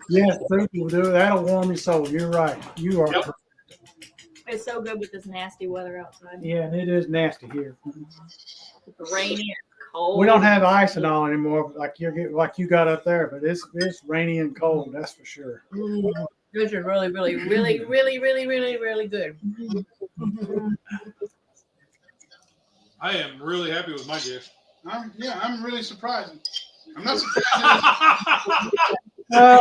Yes, thank you. That'll warm your soul. You're right. You are. Yep. correct. It's so good with this nasty weather outside. Yeah, and it is nasty here. It's rainy and cold. We don't have ice and all anymore, like you got up there, but it's rainy and cold. That's for sure. Those are really good. I am really happy with my dish. I'm really surprised. I'm not surprised. I'm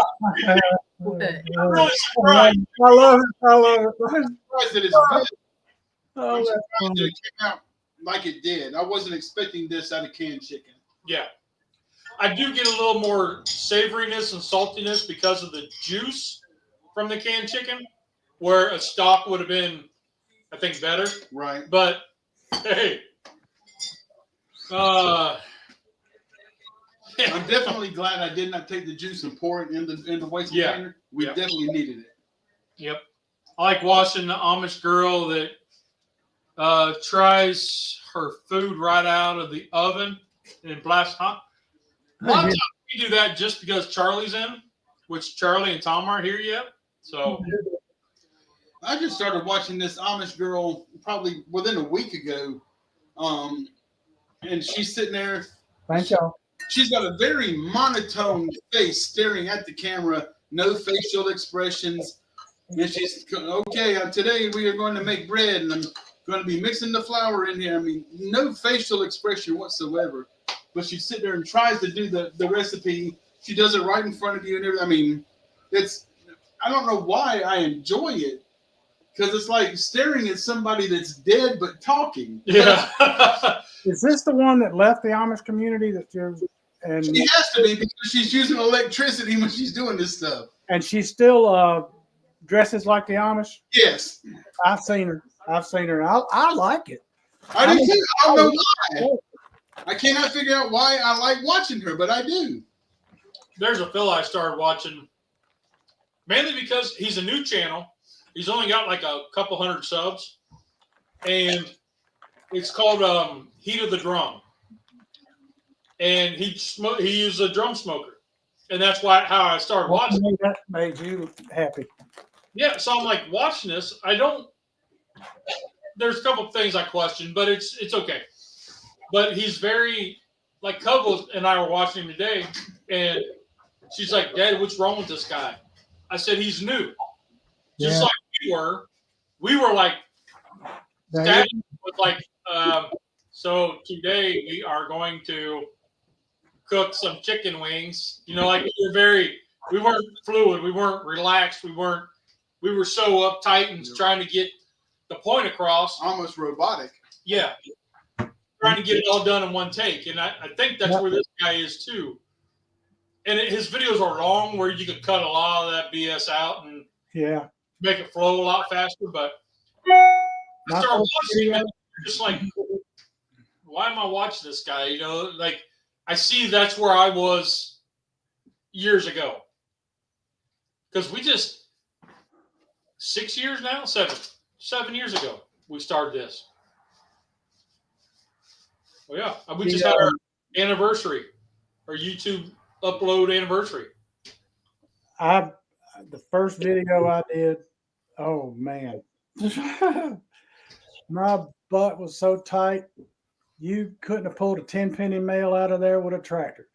I'm really surprised. I love it. I'm surprised that it's good. Oh, I'm that's surprised that funny. it came out like it did. I wasn't expecting this out of canned chicken. Yeah. I do get a little more savoriness and saltiness because of the juice from the canned chicken, where a stock would have been, I think, better. Right. But, hey. I'm definitely glad I did not take the juice and pour it in the waste Yeah. container. We Yeah. definitely needed it. Yep. I like watching the Amish girl that tries her food right out of the oven and blasts hot. A lot of times we do that just because Charlie's in, which Charlie and Tom aren't here yet. So, I just started watching this Amish girl probably within a week ago. And she's sitting there. Thank y'all. She's got a very monotone face staring at the camera, no facial expressions. And she's, okay, today we are going to make bread and I'm going to be mixing the flour in here. I mean, no facial expression whatsoever. But she sits there and tries to do the recipe. She does it right in front of you and everything. I mean, I don't know why I enjoy it. Because it's like staring at somebody that's dead but talking. yeah. Is this the one that left the Amish community and She has to be because she's using electricity when she's doing this stuff. she still dresses like the Amish? Yes. I've seen her. I like it. I do too. I don't know why. I cannot figure out why I like watching her, but I do. There's a fella I started watching mainly because he's a new channel. He's only got like a couple hundred subs. And it's called Heat of the Drum. and he used a drum smoker, and that's how I started watching. That made you happy. Yeah, so I'm like watching this. There's a couple of things I question, but it's okay. But he's very, like, Cub and I were watching him today, and she's like, "Dad, what's wrong with this guy?" I said, "He's new." Just like we were. We were like, stabbing with like, so today we are going to cook some chicken wings. You know, like we weren't fluid, we weren't relaxed, we were so uptight and trying to get the point across. Almost robotic. Yeah. Trying to get it all done in one take. And I think that's where this guy is too. And his videos are long where you could cut a lot of that BS out and make it flow a lot faster. But I started watching it, just like, why am I watching this guy? You know, like, I see that's where I was years ago. Because we just, 6 years now? 7 years ago, we started this. Well, yeah, we just had our anniversary, our YouTube upload anniversary. The first video I did, oh man, my butt was so tight, you couldn't have pulled a 10-penny nail out of there with a tractor.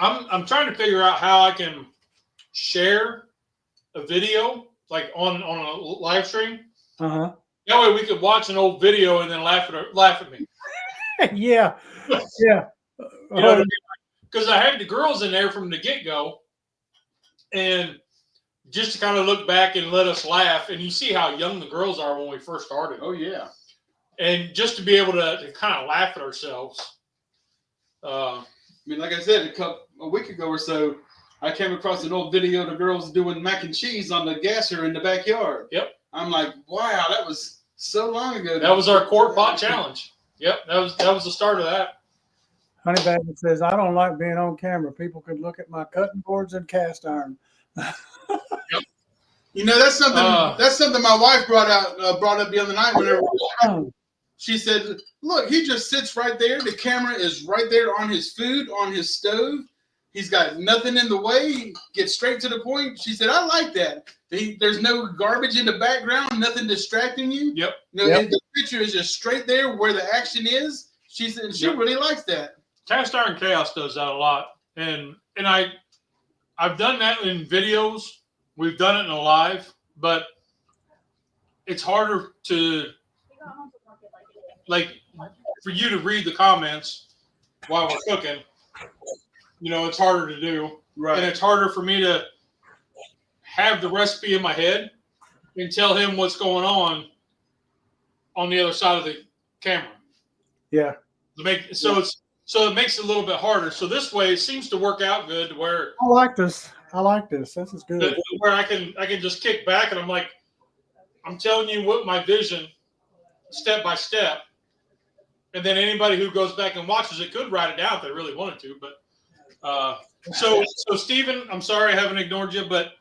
I'm trying to figure out how I can share a video like on a live stream. That way we could watch an old video and then laugh at me. Yeah. You know, because I had the girls in there from the get-go, and just to kind of look back and let us laugh. And you see how young the girls are when we first started. Oh, yeah. And just to be able to kind of laugh at ourselves. I mean, like I said, a week ago or so, I came across an old video of the girls doing mac and cheese on the gasser in the backyard. Yep. I'm like, wow, that was so long ago. That was our quart pot challenge. Yep, that was the start of that. Honey Badger says, I don't like being on camera. People could look at my cutting boards and cast iron. Yep. You know, that's something my wife brought up the other night whenever she said, look, he just sits right there. The camera is right there on his food, on his stove. He's got nothing in the way. He gets straight to the point. She said, I like that. There's no garbage in the background, nothing distracting you. Yep. The picture is just straight there where the action is. She said she really likes that. Cast Iron Chaos does that a lot. And I've done that in videos. We've done it in a live, but it's harder to, like, for you to read the comments while we're cooking. You know, it's harder to do. Right. And it's harder for me to have the recipe in my head and tell him what's going on the other side of the camera. Yeah. So it makes it a little bit harder. So this way it seems to work out good to where I like this. This is good. Where I can just kick back and I'm like, I'm telling you what my vision step by step. And then anybody who goes back and watches it could write it down if they really wanted to. But so Stephen, I'm sorry I haven't ignored you, but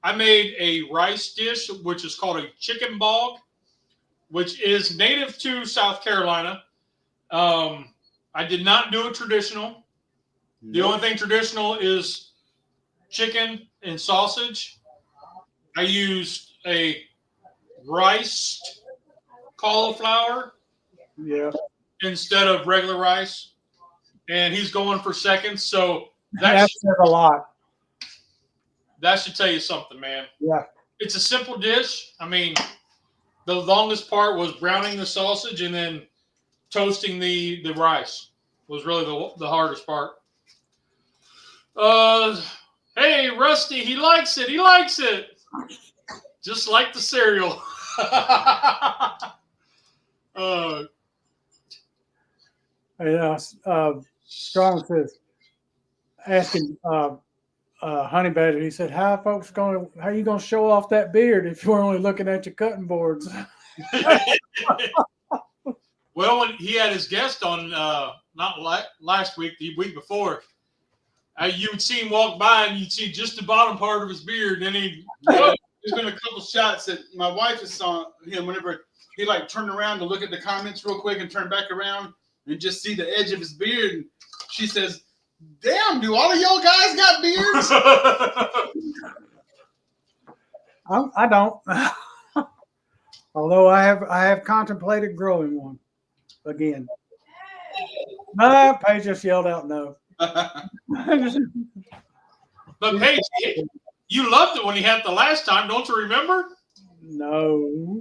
I made a rice dish which is called a chicken bog, which is native to South Carolina. I did not do it traditional. The only thing traditional is chicken and sausage. I used a rice cauliflower instead of regular rice. And he's going for seconds. So that says a lot. That should tell you something, man. Yeah. It's a simple dish. I mean, the longest part was browning the sausage and then toasting the rice was really the hardest part. Hey, Rusty, he likes it. He likes it. Just like the cereal. Strong says, asking Honey Badger, he said, how are you going to show off that beard if you're only looking at your cutting boards? Well, when he had his guest on, not last week, the week before, you would see him walk by and you'd see just the bottom part of his beard. And then he'd there's been a couple shots that my wife has saw him whenever he like turned around to look at the comments real quick and turn back around and just see the edge of his beard. And she says, "Damn, do all of y'all guys got beards?" I don't. Although I have contemplated growing one again. No, Paige just yelled out no. But Paige, you loved it when he had it the last time. Don't you remember? No.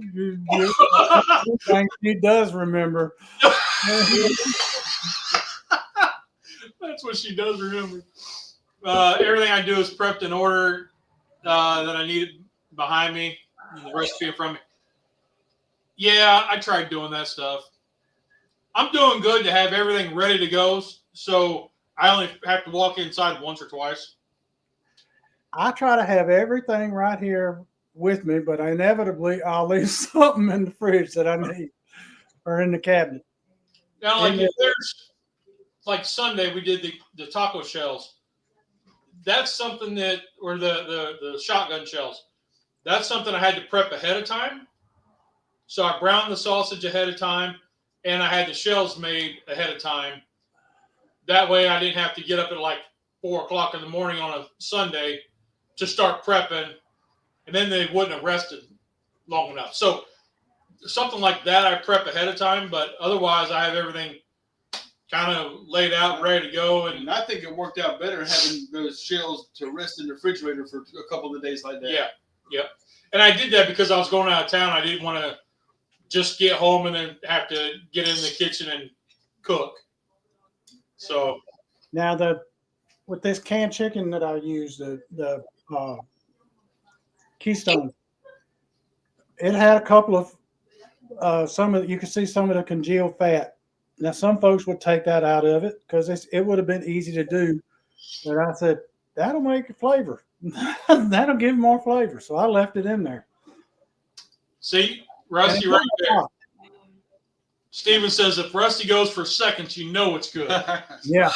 He does remember. That's what she does remember. Everything I do is prepped in order that I need behind me, the recipe in front of me. Yeah, I tried doing that stuff. I'm doing good to have everything ready to go, so I only have to walk inside once or twice. I try to have everything right here with me, but inevitably I'll leave something in the fridge that I need or in the cabinet. Now, like if there's like Sunday, we did the taco shells. That's something that, or the shotgun shells. That's something I had to prep ahead of time. So I browned the sausage ahead of time, and I had the shells made ahead of time. That way I didn't have to get up at like 4 o'clock in the morning on a Sunday to start prepping, and then they wouldn't have rested long enough. So something like that I prep ahead of time, but otherwise I have everything kind of laid out, ready to go. And I think it worked out better having those shells to rest in the refrigerator for a couple of days like that. Yeah, yeah. And I did that because I was going out of town. I didn't want to just get home and then have to get in the kitchen and cook. So now with this canned chicken that I use, the Keystone, it had a couple of you can see some of the congealed fat. Now some folks would take that out of it because it would have been easy to do, but I said that'll make it flavor. That'll give more flavor, so I left it in there. see, Rusty right there. Steven says if Rusty goes for seconds, you know it's good. Yeah.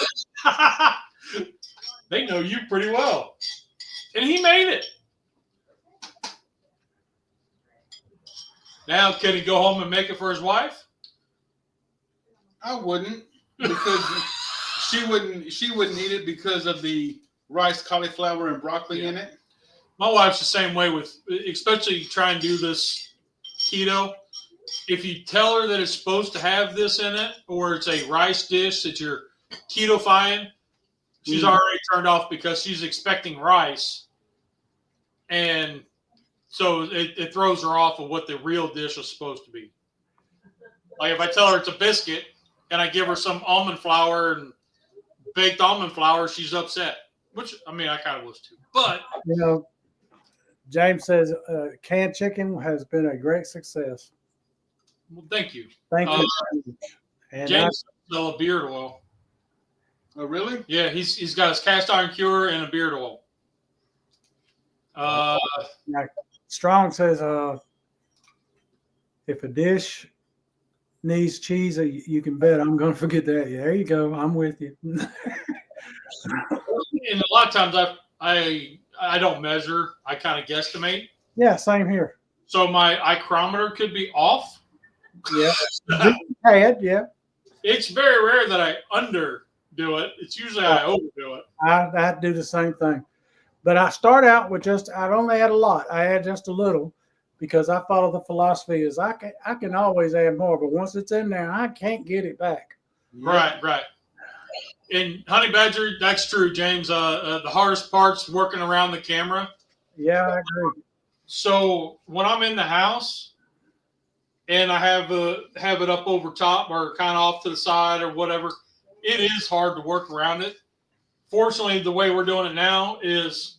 They know you pretty well. And he made it. Now, can he go home and make it for his wife? I wouldn't, because she wouldn't eat it because of the rice, cauliflower, and broccoli in it. My wife's the same way with, especially try and do this keto. If you tell her that it's supposed to have this in it, or it's a rice dish that you're keto-fying, she's already turned off because she's expecting rice. And so it throws her off of what the real dish is supposed to be. Like if I tell her it's a biscuit and I give her some almond flour and baked almond flour, she's upset. Which, I mean, I kind of was too. But, James says canned chicken has been a great success. Well, thank you. Thank you. And James sells a beard oil. Oh, really? Yeah, he's got his cast iron cure and a beard oil. Strong says if a dish needs cheese, you can bet I'm going to forget that. Yeah, there you go. I'm with you. And a lot of times I don't measure. I kind of guesstimate. Yeah, same here. So my icrometer could be off. Yeah. Yeah. It's very rare that I underdo it. It's usually I overdo it. I do the same thing. But I start out with I don't add a lot. I add just a little because I follow the philosophy is I can always add more, but once it's in there, I can't get it back. Right. And Honey Badger, that's true, James. The hardest part's working around the camera. Yeah, I agree. So when I'm in the house and I have it up over top or kind of off to the side or whatever, it is hard to work around it. Fortunately, the way we're doing it now is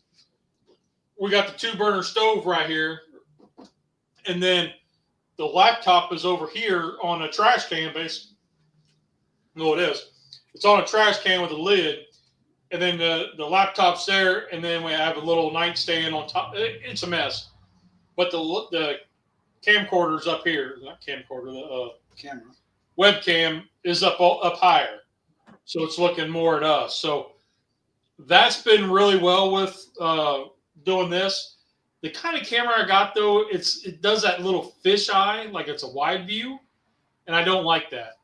we got the 2-burner stove right here, and then the laptop is over here on a trash can, basically. No, it is. It's on a trash can with a lid, and then the laptop's there, and then we have a little nightstand on top. It's a mess. But the camcorder's up here. Not camcorder, the Camera. webcam is up higher. So it's looking more at us. So that's been really well with doing this. The kind of camera I got though, it does that little fish eye, like it's a wide view, and I don't like that.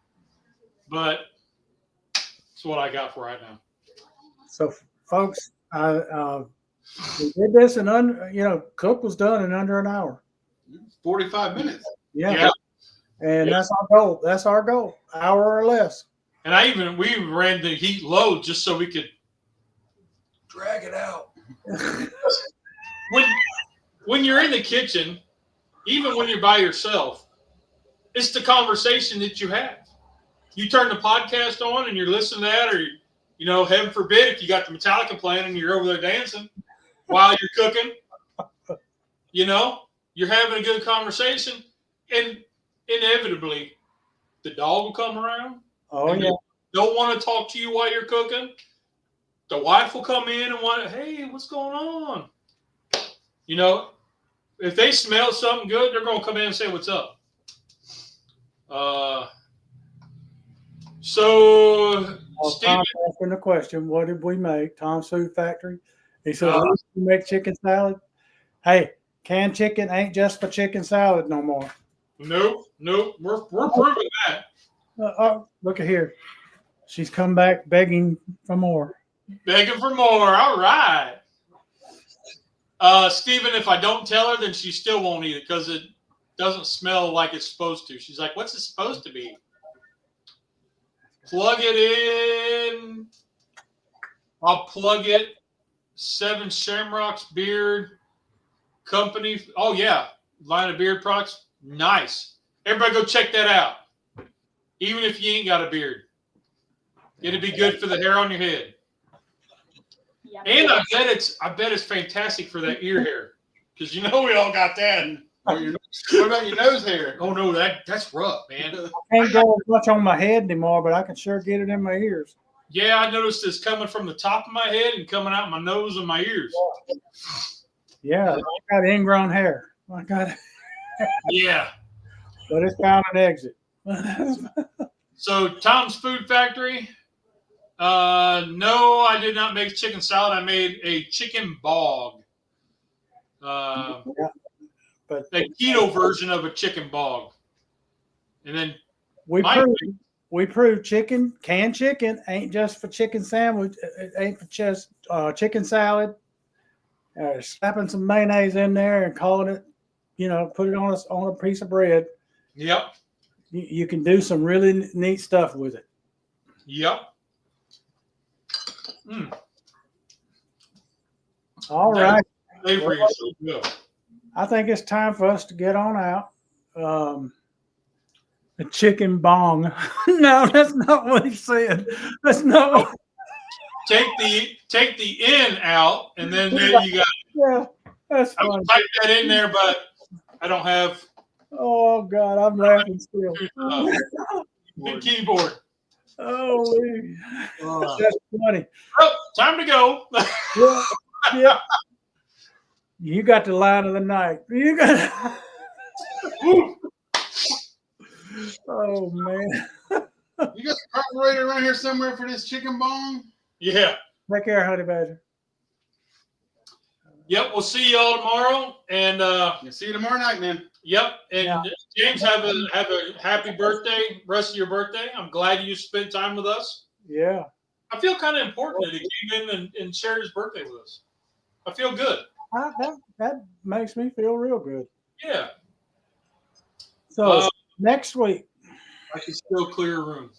But it's what I got for right now. So, folks, we did this in Cook was done in under an hour. 45 minutes. Yeah. And that's our goal. That's our goal. Hour or less. And we ran the heat low just so we could drag it out. When you're in the kitchen, even when you're by yourself, it's the conversation that you have. You turn the podcast on and you're listening to that, or heaven forbid if you got the Metallica playing and you're over there dancing while you're cooking. You're having a good conversation, and inevitably, the dog will come around. Oh yeah. Don't want to talk to you while you're cooking. The wife will come in and want, hey, what's going on? If they smell something good, they're going to come in and say, what's up? So, Steve, asking the question, what did we make? Tom's Food Factory. He said, we make chicken salad. Hey, canned chicken ain't just for chicken salad no more. Nope. We're proving that. Look at here. She's come back begging for more. Begging for more. All right. Stephen, if I don't tell her, then she still won't eat it because it doesn't smell like it's supposed to. She's like, what's it supposed to be? Plug it in. I'll plug it. 7 Shamrocks Beard Company. Oh, yeah. Line of beard products. Nice. Everybody go check that out. Even if you ain't got a beard. It'd be good for the hair on your head. Yeah. And I bet it's fantastic for that ear hair. Because we all got that. What about your nose hair? Oh no, that's rough, man. I can't go as much on my head anymore, but I can sure get it in my ears. Yeah, I noticed it's coming from the top of my head and coming out my nose and my ears. Yeah, I got ingrown hair. I got it. Yeah. But it's found an exit. So Tom's Food Factory. No, I did not make chicken salad. I made a chicken bog. But a keto version of a chicken bog. And then we proved canned chicken ain't just for chicken sandwich. It ain't for just chicken salad. Slapping some mayonnaise in there and calling it, put it on a piece of bread. Yep. You can do some really neat stuff with it. Yep. All right. Flavor is so good. I think it's time for us to get on out. The chicken bong. No, that's not what he said. That's not what... Take the in out, and then there you got. Yeah, that's I funny. would type that in there, but I don't have Oh God, I'm laughing still. keyboard. Holy, that's funny. Oh, time to go. Yeah. You got the line of the night. You got. Oh man. You got a carburetor around here somewhere for this chicken bong? Yeah. Take care, Honey Badger. Yep. We'll see y'all tomorrow, and See you tomorrow night, man. yep. And James, have a happy birthday, rest of your birthday. I'm glad you spent time with us. Yeah. I feel kind of important that he came in and shared his birthday with us. I feel good. That makes me feel real good. Yeah. So next week. I can still clear a room.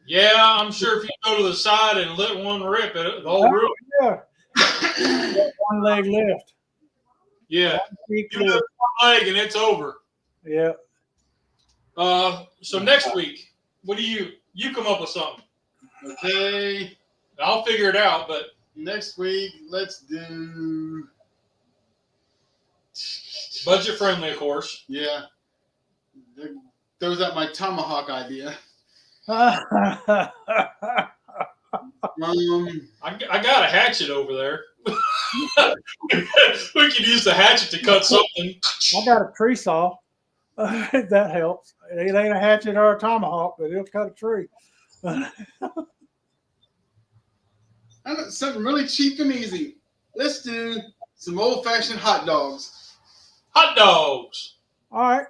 Yeah, I'm sure if you go to the side and let one rip, the whole room. Yeah. One leg left. Yeah. You lift one leg and it's over. Yeah. So next week, what do you come up with something? Okay. I'll figure it out, but Next week, let's do. budget friendly, of course. Yeah. Throws out my tomahawk idea. I got a hatchet over there. We could use the hatchet to cut something. I got a tree saw. That helps. It ain't a hatchet or a tomahawk, but it'll cut a tree. I got something really cheap and easy. Let's do some old-fashioned hot dogs. Hot dogs. All right.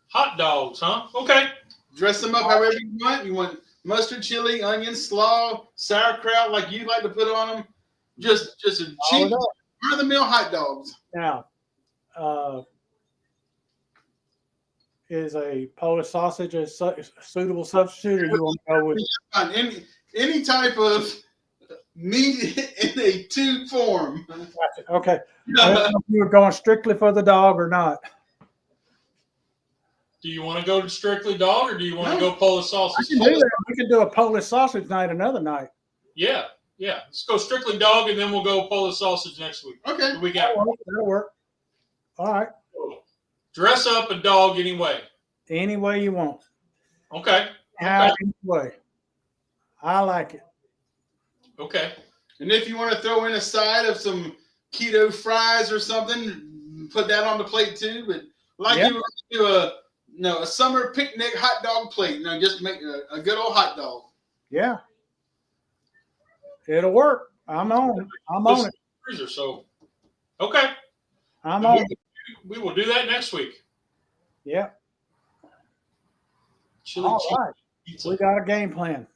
Hot dogs, huh? Okay. Dress them up however you want. You want mustard, chili, onion, slaw, sauerkraut, like you like to put on them. Just a cheap, run-of-the-mill hot dogs. Now, is a Polish sausage a suitable substitute, or you want to go with On any type of meat in a tube form. Okay. I don't know if you were going strictly for the dog or not. Do you want to go to strictly dog, or do you want to go Polish I sausage? can do that. We can do a Polish sausage night another night. Yeah. Let's go strictly dog, and then we'll go Polish sausage next week. Okay. What we got? That'll work. All right. Dress up a dog anyway. Any way you want. Okay. Any way. I like it. Okay. And if you want to throw in a side of some keto fries or something, put that on the plate too. But you would do a summer picnic hot dog plate. Just make a good old hot dog. Yeah. It'll work. I'm on it. I'm on it. Freezer, so okay. I'm on it. We will do that next week. Yeah. Chili All cheese right. pizza. We got a game plan.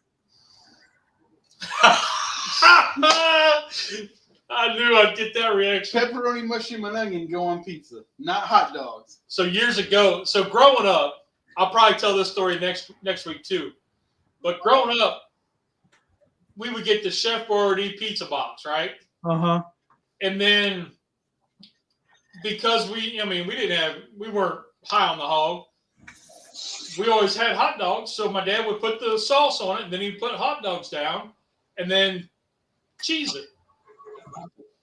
I knew I'd get that reaction. Pepperoni, mushroom, and onion go on pizza, not hot dogs. So years ago, growing up, I'll probably tell this story next week too. But growing up, we would get the Chef Boyardee pizza box, right? Uh-huh. And then because we weren't high on the hog. We always had hot dogs, so my dad would put the sauce on it, and then he'd put hot dogs down, and then cheese it.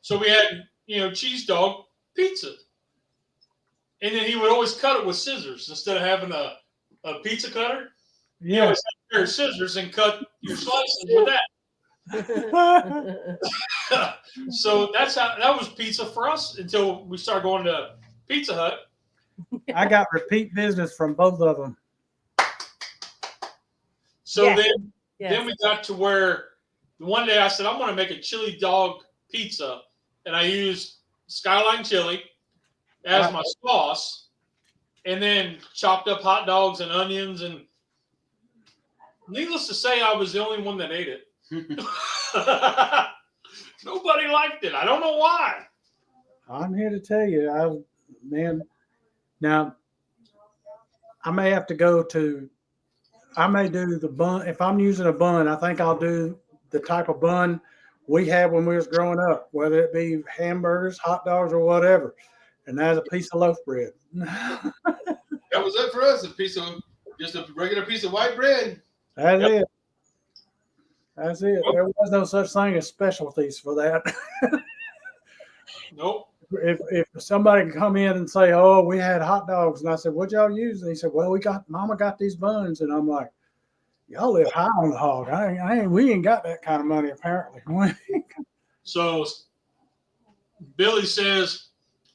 So we had, cheese dog pizza. And then he would always cut it with scissors instead of having a pizza cutter. He Yeah. always had a pair of scissors and cut your slices with that. So that was pizza for us until we started going to Pizza Hut. I got repeat business from both of them. So Yes. then we got to where one day I said, I'm going to make a chili dog pizza. And I used Skyline chili as my sauce, and then chopped up hot dogs and onions. And needless to say, I was the only one that ate it. Nobody liked it. I don't know why. I'm here to tell you, now I may have to I may do the bun. If I'm using a bun, I think I'll do the type of bun we had when we was growing up, whether it be hamburgers, hot dogs, or whatever. And that's a piece of loaf bread. That was it for us. Just a regular piece of white bread. That's it. That's it. There was no such thing as specialties for that. Nope. If somebody can come in and say, "Oh, we had hot dogs," and I said, "What y'all use?" And he said, "Well, Mama got these buns," and I'm like, "Y'all live high on the hog. We ain't got that kind of money apparently." So Billy says,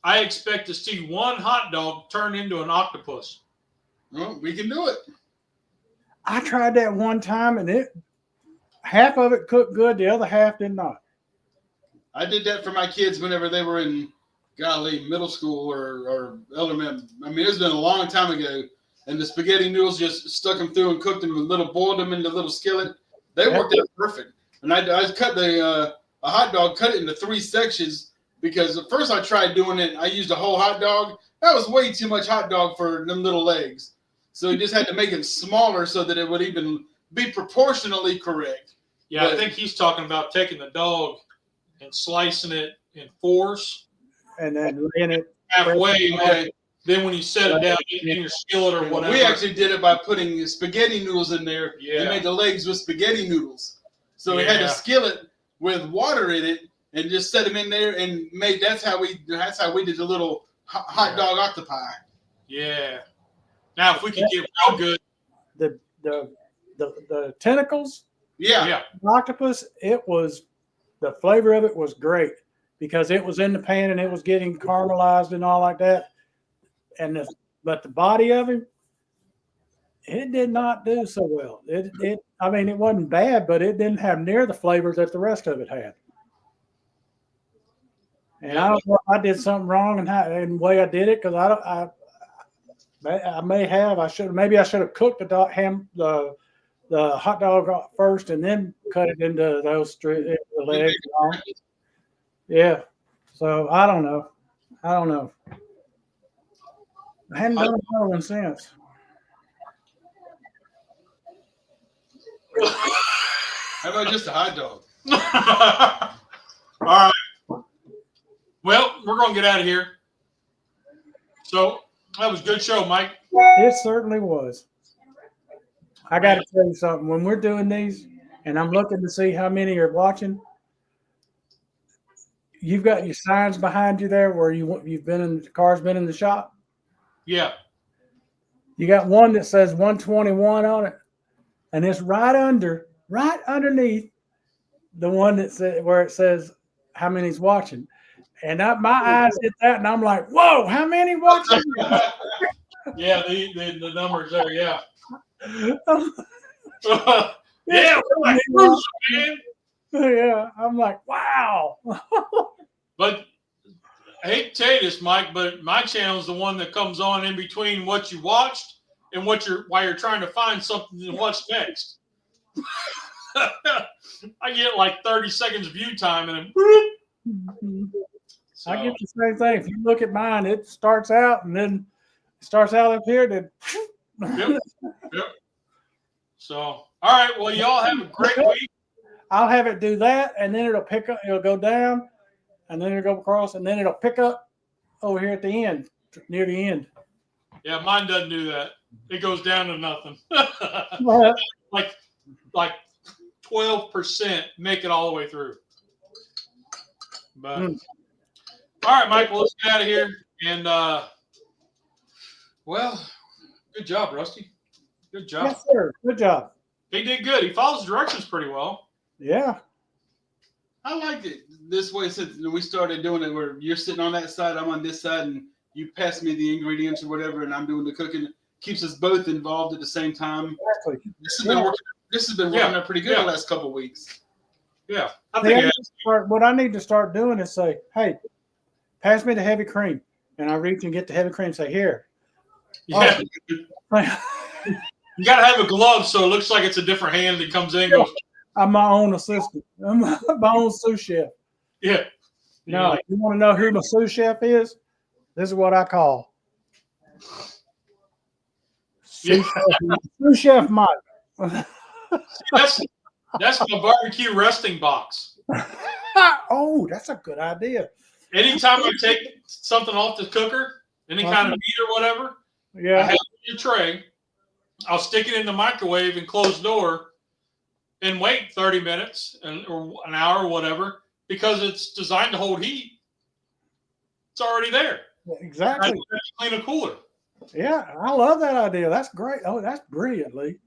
I expect to see one hot dog turn into an octopus. Well, we can do it. I tried that one time, and half of it cooked good, the other half did not. I did that for my kids whenever they were in, middle school or elementary. I mean, it's been a long time ago. And the spaghetti noodles, just stuck them through and cooked them, boiled them in the little skillet. They worked out perfect. And I cut a hot dog, cut it into 3 sections, because at first I tried doing it. I used a whole hot dog. That was way too much hot dog for them little legs. So you just had to make it smaller so that it would even be proportionally correct. Yeah, I think he's talking about taking the dog and slicing it in 4s. And then laying it Halfway. Okay. Then when you set it down in your skillet or whatever. We actually did it by putting spaghetti noodles in there Yeah. and made the legs with spaghetti noodles. So we had a skillet with water in it and just set them in there and that's how we did the little hot dog octopi. Yeah. Now if we could get real good. the tentacles, Yeah. the octopus, the flavor of it was great because it was in the pan and it was getting caramelized and all like that. But the body of him, it did not do so well. I mean, it wasn't bad, but it didn't have near the flavor that the rest of it had. And I don't know if I did something wrong in the way I did it, because I should have cooked the hot dog first and then cut it into those the legs. Yeah. So I don't know. I hadn't done another one since. How about just a hot dog? All right. Well, we're going to get out of here. So that was a good show, Mike. It certainly was. I got to tell you something. When we're doing these and I'm looking to see how many are watching, you've got your signs behind you there where you've been in the car's been in the shop. Yeah. You got one that says 121 on it, and it's right underneath the one that says where it says how many's watching. And my eyes hit that, and I'm like, "Whoa, how many watching?" Yeah, the numbers there. Yeah. Yeah, man. yeah. I'm like, wow. But I hate to tell you this, Mike, but my channel is the one that comes on in between what you watched and while you're trying to find something to watch next. I get like 30 seconds view time, and then so. I get the same thing. If you look at mine, it starts out and then it starts out up here. Then Yep. So, all right. Well, y'all have a great week. I'll have it do that, and then it'll pick up. It'll go down, and then it'll go across, and then it'll pick up over here at the end, near the end. Yeah, mine doesn't do that. It goes down to nothing. like 12% make it all the way through. But all right, Mike, well, let's get out of here. And well, good job, Rusty. Good job. Yes, sir. Good job. He did good. He follows directions pretty well. Yeah. I liked it this way since we started doing it, where you're sitting on that side, I'm on this side, and you pass me the ingredients or whatever, and I'm doing the cooking. Keeps us both involved at the same time. Exactly. This has been working out pretty good the last couple of weeks. Yeah. What I need to start doing is say, "Hey, pass me the heavy cream," and I reach and get the heavy cream and say, "Here." Yeah. You got to have a glove so it looks like it's a different hand that comes in and goes. I'm my own assistant. I'm my own sous chef. Yeah. No, you want to know who my sous chef is? This is what I call sous chef Mike. That's my barbecue resting box. Oh, that's a good idea. Anytime I take something off the cooker, any kind of meat or whatever, I have it in a tray. I'll stick it in the microwave and close the door and wait 30 minutes or an hour or whatever, because it's designed to hold heat. It's already there. Exactly. I just have to clean a cooler. Yeah, I love that idea. That's great. Oh, that's brilliant, Lee.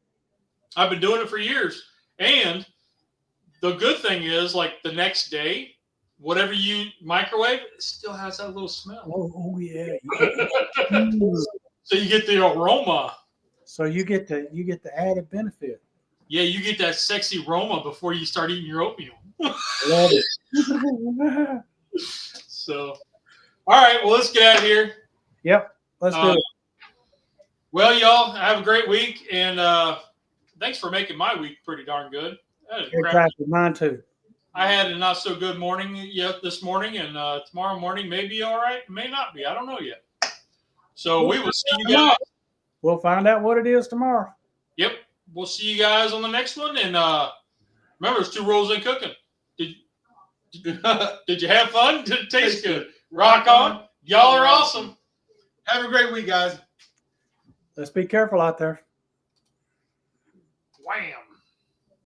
I've been doing it for years. And the good thing is, like the next day, whatever you microwave, it still has that little smell. Oh yeah. So you get the aroma. So you get the added benefit. Yeah, you get that sexy aroma before you start eating your oatmeal. Love it. So, all right, well, let's get out of here. Yep, let's do it. Well, y'all, have a great week, and thanks for making my week pretty darn good. Exactly, mine too. I had a not so good morning this morning, and tomorrow morning may be all right, may not be. I don't know yet. So we will see you guys. We'll find out what it is tomorrow. Yep, we'll see you guys on the next one. And remember, there's 2 rules in cooking. Did you have fun? Did it taste good? Rock on. Y'all are awesome. Have a great week, guys. Let's be careful out there. Wham.